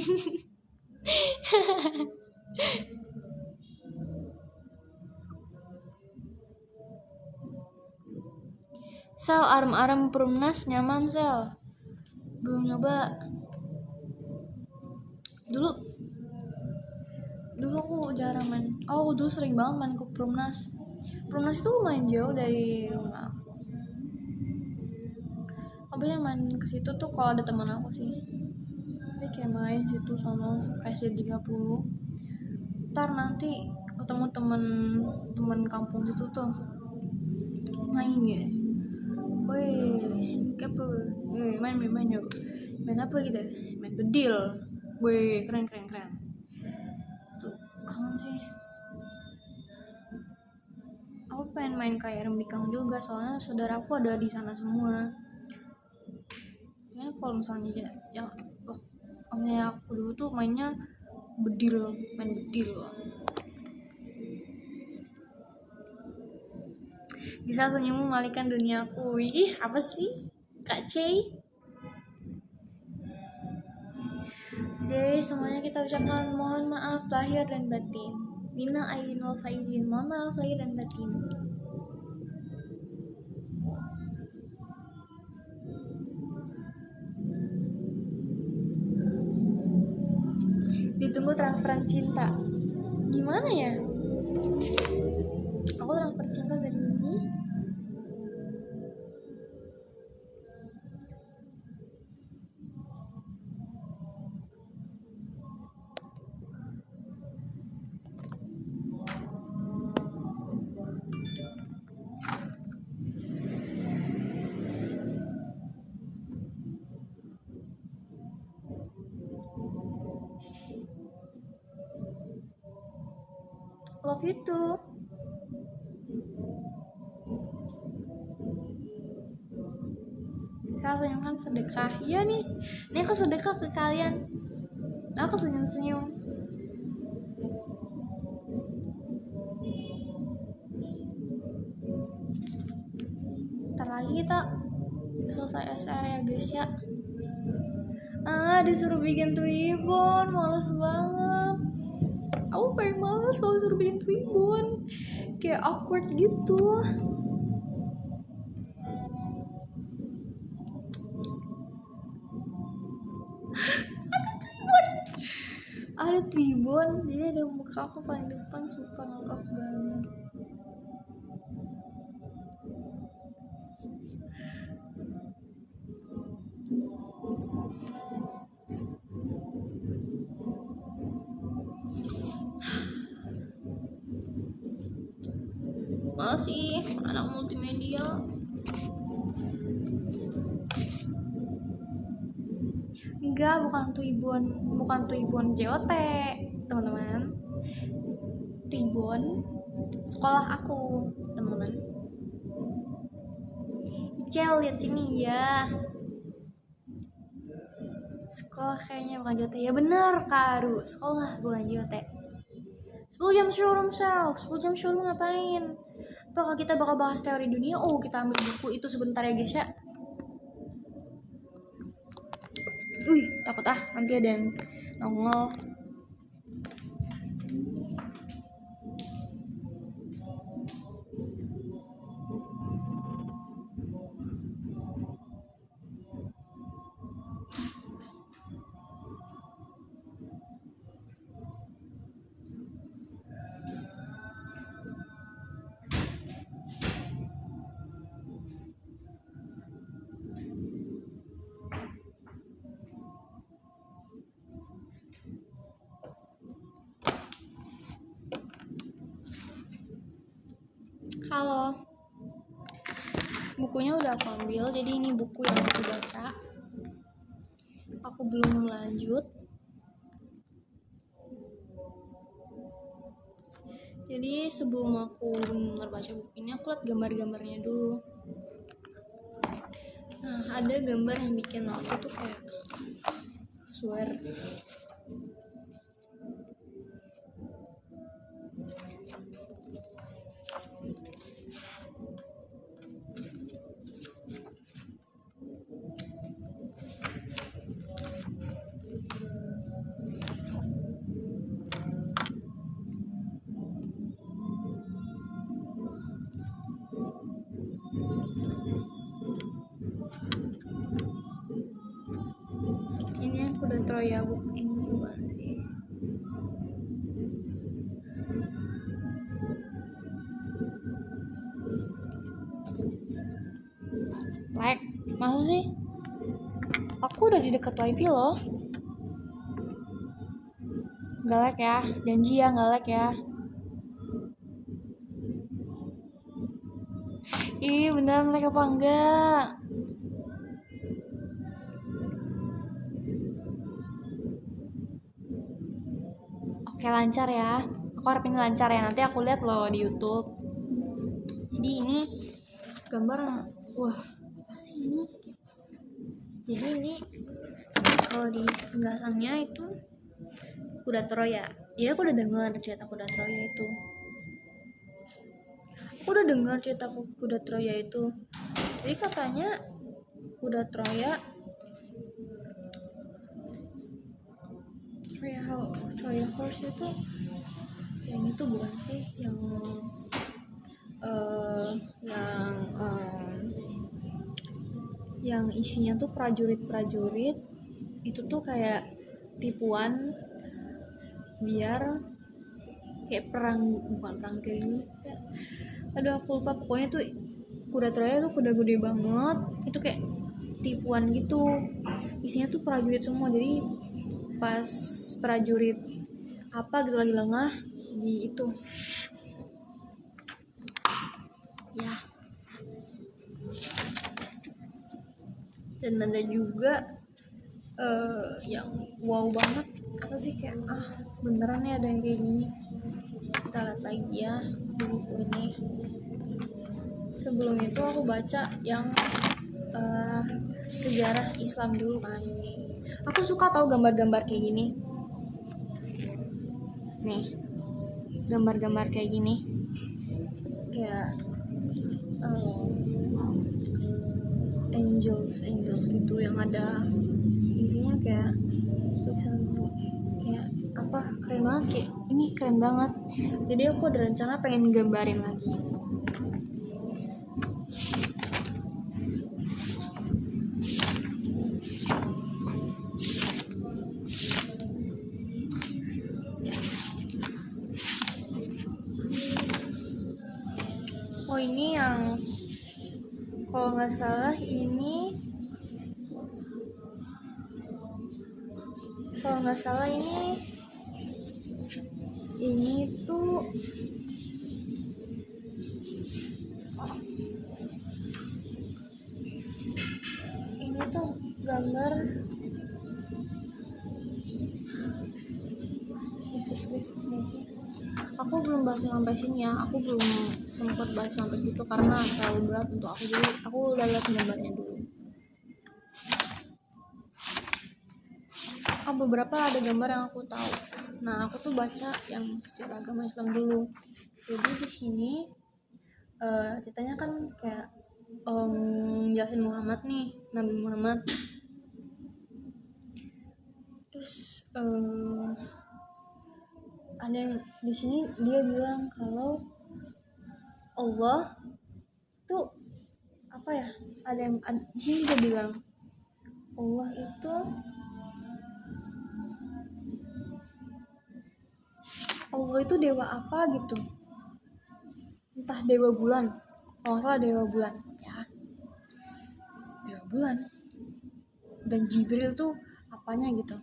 Sel, arem-arem Perumnas nyaman Sel. Belum nyoba. Dulu aku jarang main. Oh, dulu sering banget main ke Perumnas. Perumnas itu lumayan jauh dari rumah aku. Abisnya main ke situ tuh kalau ada teman aku sih. Dia kayak main situ sono SD 30. Ntar nanti ketemu temen kampung situ tuh main ya. Wih, apa? Main yuk. Main apa gitu? Main bedil. Wih, keren. Tuh, kangen sih. Aku pengen main kayak Rembikang juga, soalnya saudaraku ada di sana semua. Ya kalau misalnya aku dulu tuh mainnya main bedil. Bisa senyummu mengalihkan duniaku. Ih, apa sih Kak Cey? Guys, semuanya kita ucapkan mohon maaf lahir dan batin. Minal aidin wal faizin, mohon maaf lahir dan batin. Ditunggu transferan cinta. Gimana ya? Aku transfer cinta dari ini. Love you too. Saya senyumkan sedekah. Iya nih, ini aku sedekah ke kalian. Aku senyum-senyum. Ntar lagi kita selesai SR ya guys ya. Disuruh bikin Twibbon, males banget. Aku pengen males kalau suruh bikin Twibbon, kayak awkward gitu. Ada Twibbon, jadi ada muka aku paling depan, sumpah ngakak banget. Masih anak multimedia. Enggak, bukan Twibbon JOT, teman-teman. Twibbon sekolah aku, teman-teman. Icel, lihat sini ya. Sekolah kayaknya bukan JOT. Ya benar, Karu. Sekolah bukan JOT. 10 jam showroom Sel. 10 jam showroom ngapain? Apakah kita bakal bahas teori dunia? Oh, kita ambil buku itu sebentar ya guys ya. takut nanti ada yang nongol. Halo, bukunya udah aku ambil, jadi ini buku yang aku baca. Aku belum lanjut. Jadi sebelum aku benar baca buku ini, aku lihat gambar-gambarnya dulu. Nah, ada gambar yang bikin aku tuh kayak swear. Ini yang Kuda Troya book ini bukan sih? Like, masa sih? Aku udah di dekat wifi loh. Gak like ya, janji ya gak like ya. Ih, beneran like apa enggak? Oke, lancar ya. Aku harap ini lancar ya. Nanti aku lihat loh di YouTube. Jadi ini gambar, wah, apa sih ini? Jadi ini kalau di penjelasannya itu Kuda Troya. Jadi aku udah dengar cerita Kuda Troya itu. Kuda Troya itu. Jadi katanya Kuda Troya horse itu yang itu bukan sih? Yang isinya tuh prajurit itu tuh kayak tipuan biar kayak bukan perang kering. Aduh, aku lupa, pokoknya tuh Kuda Troya tuh kuda gede banget, itu kayak tipuan gitu, isinya tuh prajurit semua. Jadi pas prajurit apa gitu lagi lengah di itu ya. Dan ada juga yang wow banget, apa sih, kayak beneran ya ada yang kayak gini. Kita lihat lagi ya di buku ini. Sebelum itu aku baca yang sejarah Islam dulu kan. Aku suka tahu gambar-gambar kayak gini. Nih, gambar-gambar kayak gini, kayak angels gitu yang ada intinya kayak apa, keren banget, kayak ini keren banget. Jadi aku ada rencana pengen gambarin lagi. Oh, ini yang kalau nggak salah ini tuh gambar Yesus Kristus sih. Aku belum baca sampai sini ya, aku belum sempat baca sampai situ karena terlalu berat untuk aku, jadi aku udah lihat gambarnya dulu. Beberapa ada gambar yang aku tahu. Nah, aku tuh baca yang sejarah agama Islam dulu. Jadi di sini ceritanya kan kayak jelasin Muhammad nih, Nabi Muhammad. Terus ada yang di sini dia bilang kalau Allah tuh apa ya? Di sini dia bilang Allah itu dewa apa gitu, entah dewa bulan, kalau nggak salah dewa bulan ya, dewa bulan. Dan Jibril tuh apanya gitu.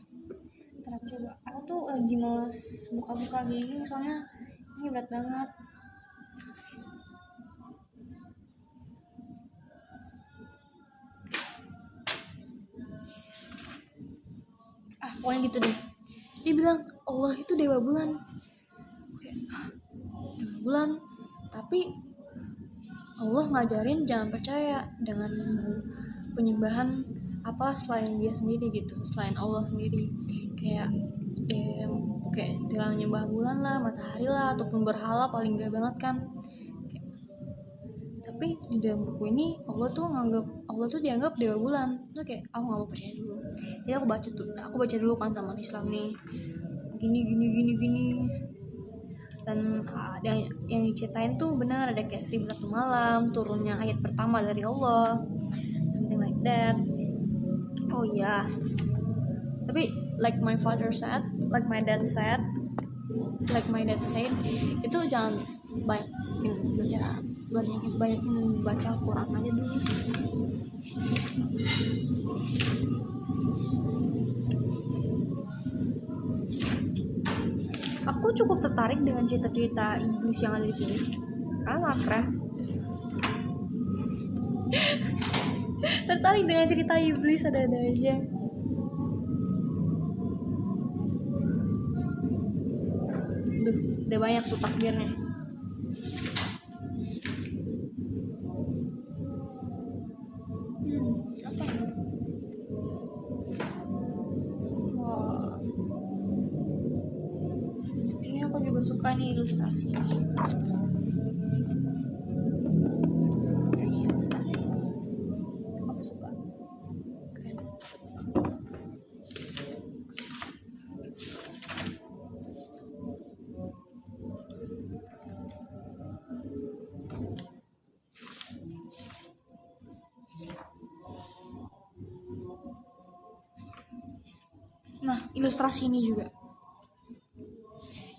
Ntar aku coba, aku tuh lagi males buka-buka gini soalnya ini berat banget. Pokoknya gitu deh. Dia bilang Allah itu dewa bulan. Dewa bulan, tapi Allah ngajarin jangan percaya dengan penyembahan apa selain dia sendiri gitu, selain Allah sendiri. Kayak tilang nyembah bulan lah, matahari lah, ataupun berhala paling gak banget kan. Tapi di dalam buku ini Allah tuh dianggap dewa bulan. Itu kayak aku nggak mau percaya dulu. Jadi aku baca dulu kan sama Islam nih. Gini. Dan ada yang diceritain tuh benar, ada kayak 1001 malam turunnya ayat pertama dari Allah, something like that. Oh ya, tapi like my dad said, itu jangan banyakin baca Quran aja dulu. Aku cukup tertarik dengan cerita-cerita iblis yang ada di sini, karena keren. Tertarik dengan cerita iblis, ada-ada aja. Udah banyak tuh takbirnya. Apa? Wah. Ini aku juga suka nih ilustrasinya. Aku suka. Keren. Nah, ilustrasi ini juga.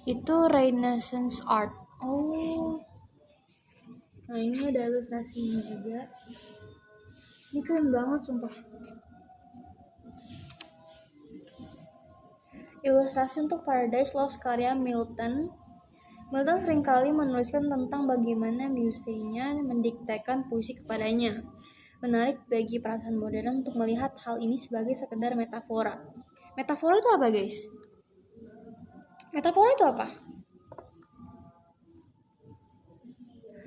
Itu Renaissance art. Oh. Nah, ini ada ilustrasinya juga. Ini keren banget sumpah. Ilustrasi untuk Paradise Lost karya Milton. Milton seringkali menuliskan tentang bagaimana musenya mendiktekan puisi kepadanya. Menarik bagi perasaan modern untuk melihat hal ini sebagai sekedar metafora. Metafora itu apa, guys? Metafora itu apa?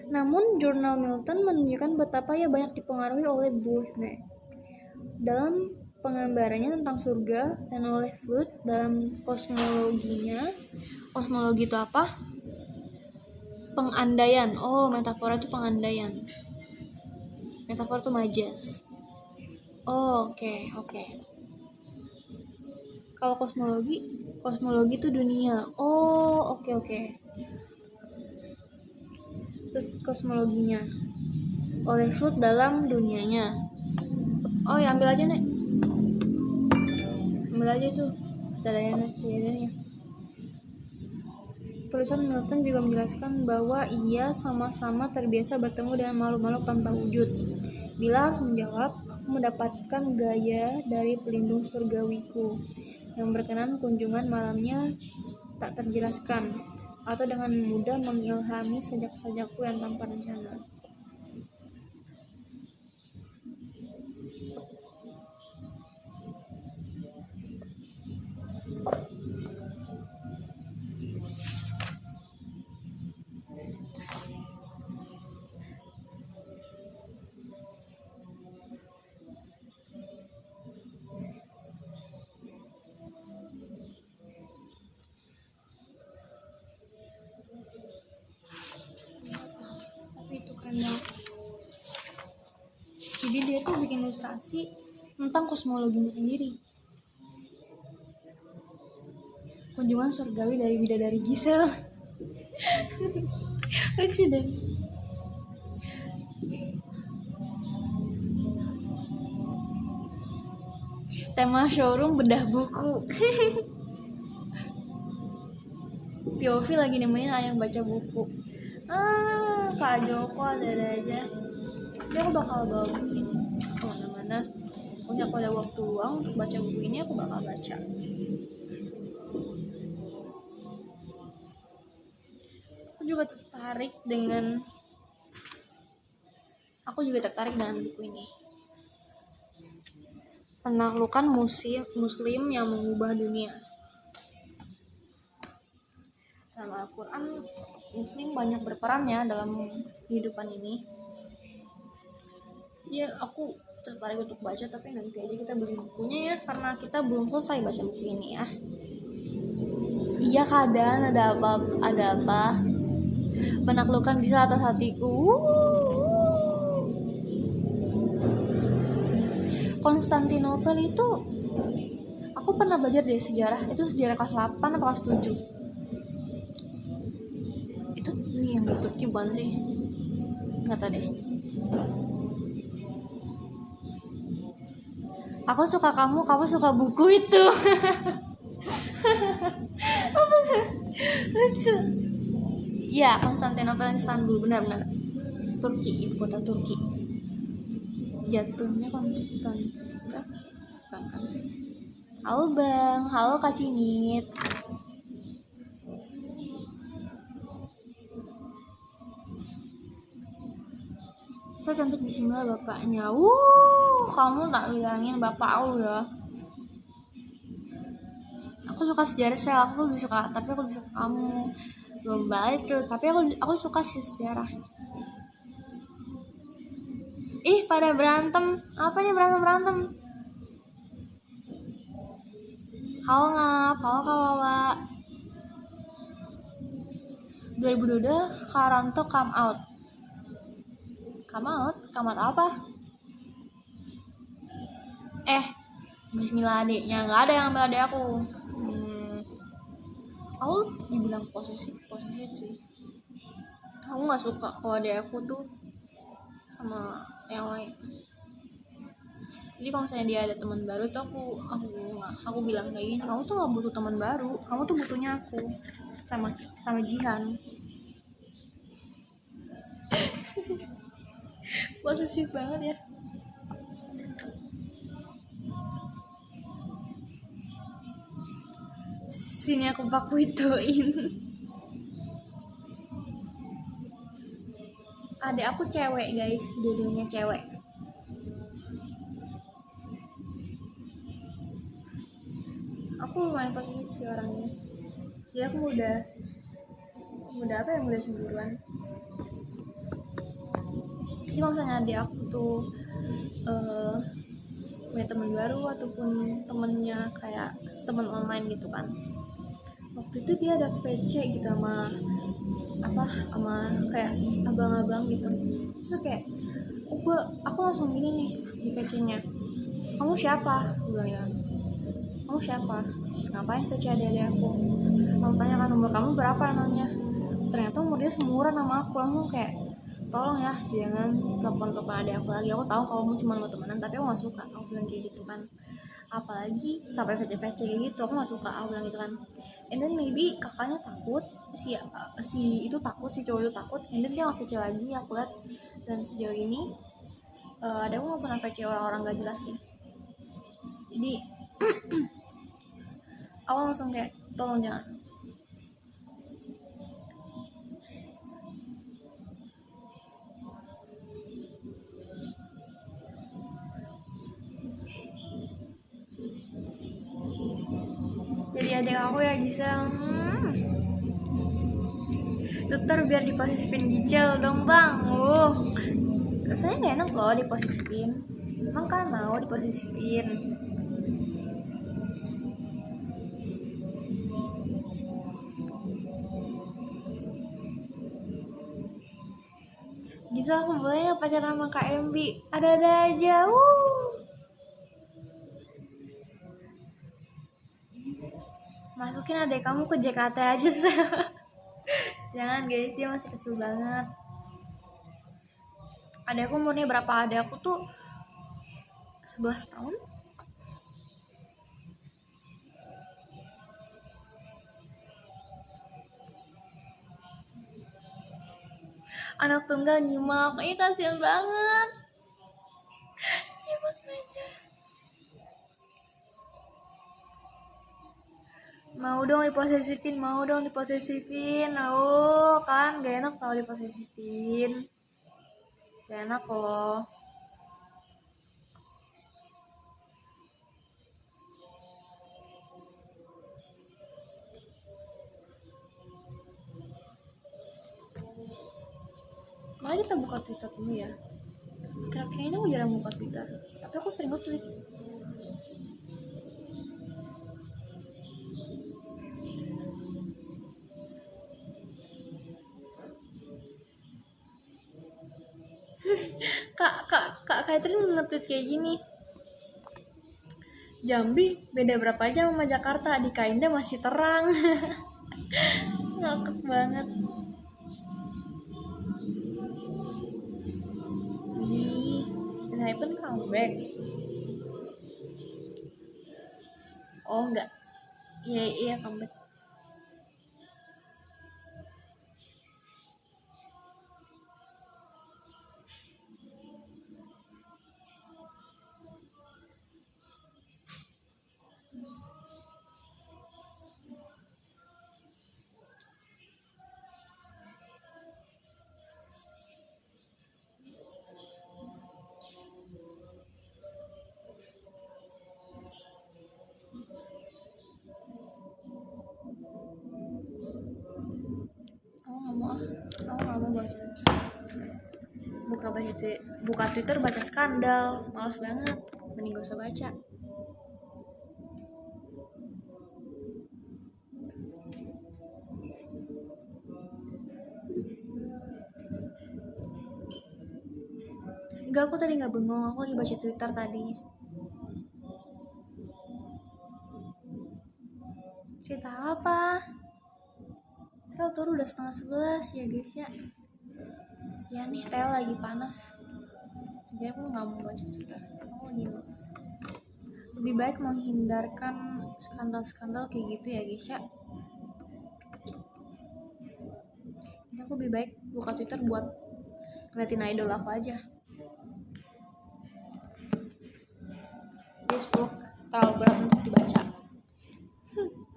Namun, jurnal Milton menunjukkan betapa ia banyak dipengaruhi oleh Boehme dalam penggambarannya tentang surga dan oleh Flood dalam kosmologinya. Kosmologi itu apa? Pengandaian. Oh, metafora itu pengandaian. Metafora itu majas. Oh, oke. Kalau kosmologi itu dunia. Oh, oke. Terus kosmologinya oleh Flood dalam dunianya. Oh ya, ambil aja Nek. Ambil aja itu seadanya. Tulisan Milton juga menjelaskan bahwa ia sama-sama terbiasa bertemu dengan makhluk-makhluk tanpa wujud. Bila harus menjawab, aku mendapatkan gaya dari pelindung surgawiku yang berkenan kunjungan malamnya tak terjelaskan, atau dengan mudah mengilhami sajak-sajakku yang tanpa rencana. Jadi dia tuh bikin ilustrasi tentang kosmologinya sendiri. Kunjungan surgawi dari bidadari Gisel. Lucu deh. Tema showroom bedah buku. POV lagi nemenin ayang baca buku. Kak Joko ada aja. Tapi aku bakal bawa buku ini kemana-mana. Pokoknya aku ada waktu luang untuk baca buku ini, aku bakal baca. Aku juga tertarik dengan buku ini. Penaklukan Muslim yang mengubah dunia. Dalam Al-Quran, Muslim banyak berperan ya dalam kehidupan ini. Ya, aku tertarik untuk baca, tapi nanti aja kita beli bukunya ya, karena kita belum selesai baca buku ini ya. Iya keadaan ada apa? Penaklukan bisa atas hatiku. Konstantinopel itu aku pernah belajar deh sejarah. Itu sejarah kelas 8 atau kelas 7. Itu nih yang di Turki bukan sih? Nggak tahu deh. Aku suka kamu suka buku itu. Lucu. Ya, Konstantinopel, Istanbul, benar-benar. Turki, ibu kota Turki. Jatuhnya Konstantinopel. Halo Bang, halo Kak Cingit. Saya cantik bismillah bapaknya. Kamu tak bilangin bapak aku ya. Aku suka sejarah sel, aku lebih suka, tapi aku lebih suka kamu. Belum balik terus, tapi aku suka sih sejarah. Pada berantem. Apa nih berantem? Halo Ngap, halo Kak Wawa. 2022 Karanto come out. Come out apa? Bismillah adiknya, nggak ada yang ambil adik aku. Aku dibilang posesif sih. Aku nggak suka kalau adik aku tuh sama yang lain. Jadi kalau misalnya dia ada teman baru tuh aku bilang kayak gini, kamu tuh nggak butuh teman baru, kamu tuh butuhnya aku sama Jihan. Posesif banget ya. Sini aku pakuitoin. Adek aku cewek guys, dua-duanya cewek. Aku lumayan posesif sih orangnya. Jadi aku udah cemburuan. Jadi kalau misalnya adik aku tuh punya teman baru ataupun temennya kayak teman online gitu kan, waktu itu dia ada VC gitu sama kayak abang-abang gitu. Terus kayak aku langsung gini nih di VC-nya, kamu siapa? Gue bilang, kamu siapa? Ngapain VC adik-adik aku? Aku tanya kan umur kamu berapa emangnya? Ternyata umur dia seumuran sama aku. Langsung kayak, tolong ya jangan telepon adik aku lagi. Aku tahu kamu cuma mau temenan, tapi aku nggak suka. Aku bilang kayak gitu kan. Apalagi sampai VC kayak gitu, aku nggak suka. Aku bilang gitu kan. And then maybe kakaknya takut, si cowok itu takut. And then dia nggak VC lagi. Aku lihat, dan sejauh ini ada aku nggak pernah VC orang-orang gak jelas sih. Jadi aku langsung kayak, tolong jangan. Jadi adik aku ya Gisel. Dokter biar diposisifin Gisel dong bang. Rasanya gak enak loh diposisifin. Emang kan mau diposisifin. Gisel aku boleh gak pacaran sama Kak MB? Ada-ada aja. Masukin makanya adek kamu ke JKT aja sih. Jangan guys, dia masih kecil banget. Adek aku umurnya berapa? Adek aku tuh 11 tahun. Anak tunggal nyimak, kasihan banget. Nyimak aja. Mau dong diposesifin. Kan gak enak tau diposesifin. Gak enak loh. Mari kita buka Twitter dulu ya. Kira-kira ini aku jarang buka Twitter, tapi aku sering nge-tweet. Kak Catherine nge-tweet kayak gini. Jambi beda berapa jam sama Jakarta, di Kainda masih terang. Ngakak banget. Wih, Hypen comeback. Oh enggak. Iya comeback. Aku nggak mau buka Twitter baca skandal, males banget, mending gak usah baca. Enggak, aku tadi nggak bengong, aku lagi baca Twitter tadi. Cerita apa? Sel turun udah 10:30 ya guys ya. Ya nih Tel lagi panas. Jadi aku nggak mau baca Twitter. Aku lagi males. Lebih baik menghindarkan skandal-skandal kayak gitu ya guys ya. Jadi aku lebih baik buka Twitter buat ngeliatin idol aku aja. Facebook terlalu berat untuk dibaca.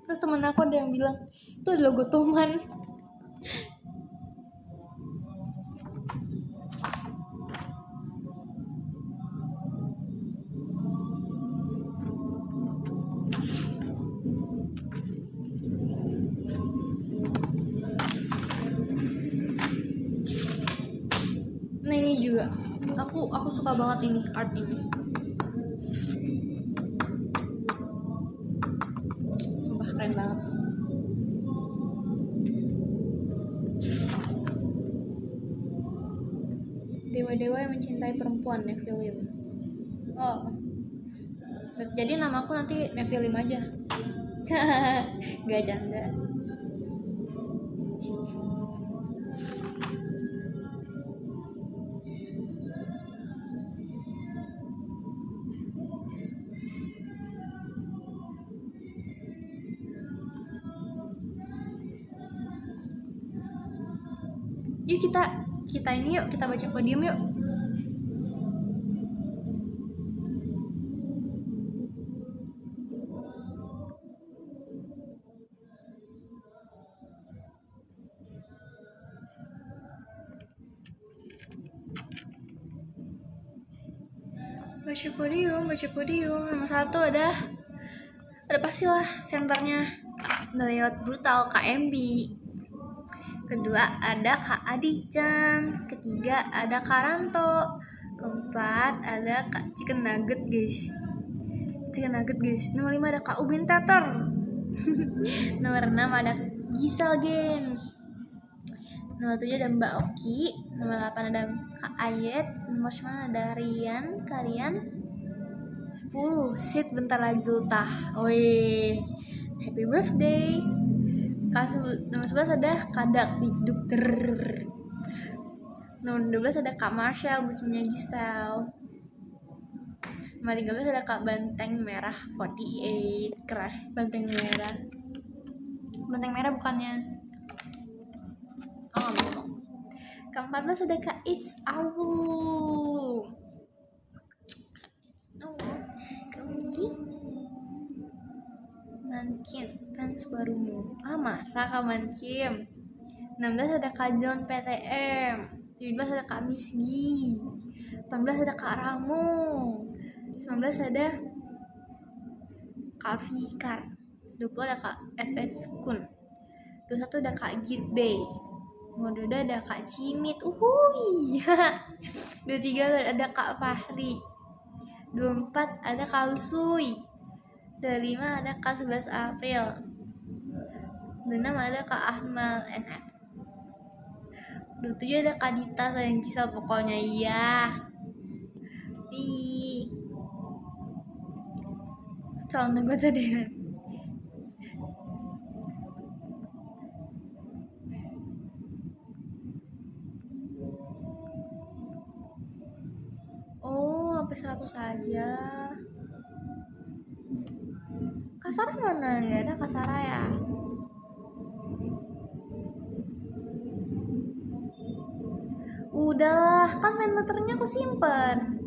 Terus temen aku ada yang bilang itu ada logo Toman. Nah ini juga aku suka banget ini art ini. Sumpah keren banget. Dewa-dewa yang mencintai perempuan, Nephilim. Oh, jadi namaku nanti Nephilim aja. Gak canda. Yuk kita ini yuk, kita baca podium yuk. Baca podium. Nomor 1 ada pastilah senternya Meliot Brutal KMB. Kedua ada Kak Adican. Ketiga ada Karanto. Keempat ada Kak Chicken Nugget guys. Nomor 5 ada Kak Ubin Teter. Nomor 6 ada Gisel Gens. Nomor 7 ada Mbak Oki. Nomor 8 ada Kak Ayet. Nomor 9 ada Karian. 10 Sid bentar lagi ultah. Wih, happy birthday. Nomor 11 ada Kadak Dikduk ter. Nomor 12 ada Kak Marsha, bucinnya Gisel. Nomor 13 ada Kak Banteng Merah 48. Keras, Banteng Merah. Banteng Merah bukannya. Oh, ngomong. Kak 14 ada Kak It's Awu. Mankim, fans barumu. Masa Kak Mankim. 16 ada Kak John PTM. 17 ada Kak Misgi. 18 ada Kak Ramu. 19 ada Kak Fikar. 20 ada Kak FS Kun. 21 ada Kak Gitbay. Nomor 22 ada Kak Cimit. Uhuy. 23 ada Kak Fahri. 24 ada Kak Usui. 25 ada Kak 11 April. 26 ada Kak Ahmal NF. 27 ada Kak Dita sayang kisah pokoknya iya. Ih. Calon anggota dewan. Oh, sampai 100 saja. Kak Sarah mana? Nggak ada Kak Sarah ya? Udah, kan main letternya aku simpen.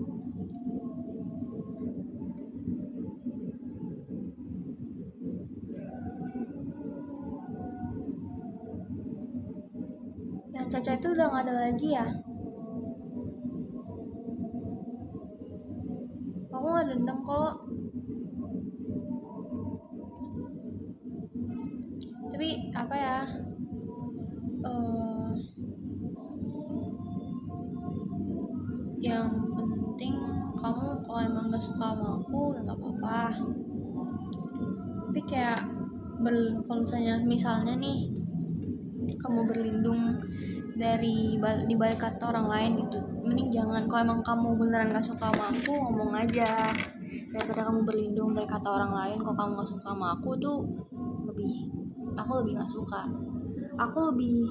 Yang Caca itu udah nggak ada lagi ya? Aku nggak dendam kok. Tapi apa ya? Yang penting kamu kalau emang gak suka sama aku gak apa-apa. Tapi kayak kalau misalnya nih kamu berlindung dari dibalik kata orang lain gitu, mending jangan. Kalau emang kamu beneran gak suka sama aku, ngomong aja daripada kamu berlindung dari kata orang lain. Kalau kamu gak suka sama aku tuh aku lebih gak suka. Aku lebih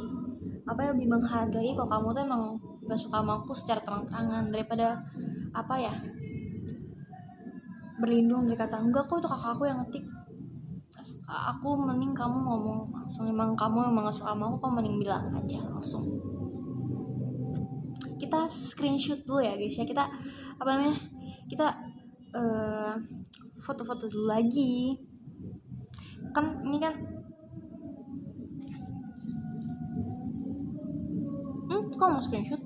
menghargai kalau kamu tuh emang gak suka sama aku secara terang-terangan daripada berlindung dari kata enggak kok itu kakak aku yang ngetik. Gak suka aku, mending kamu ngomong langsung. Emang kamu emang gak suka sama aku, kamu mending bilang aja langsung. Kita screenshot dulu ya guys ya, kita foto-foto dulu lagi kan. Ini kan kok mau screenshot?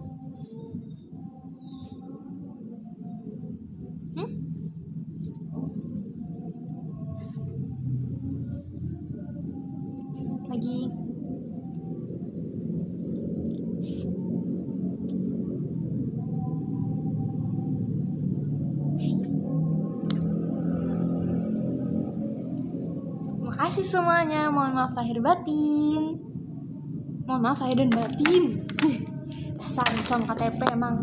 Lagi makasih semuanya, mohon maaf lahir batin. Mohon maaf lahir dan batin. Dasar Islam KTP emang.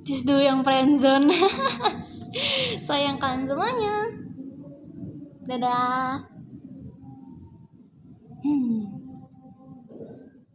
Tis dulu yang friendzone. Sayangkan semuanya. Dadah.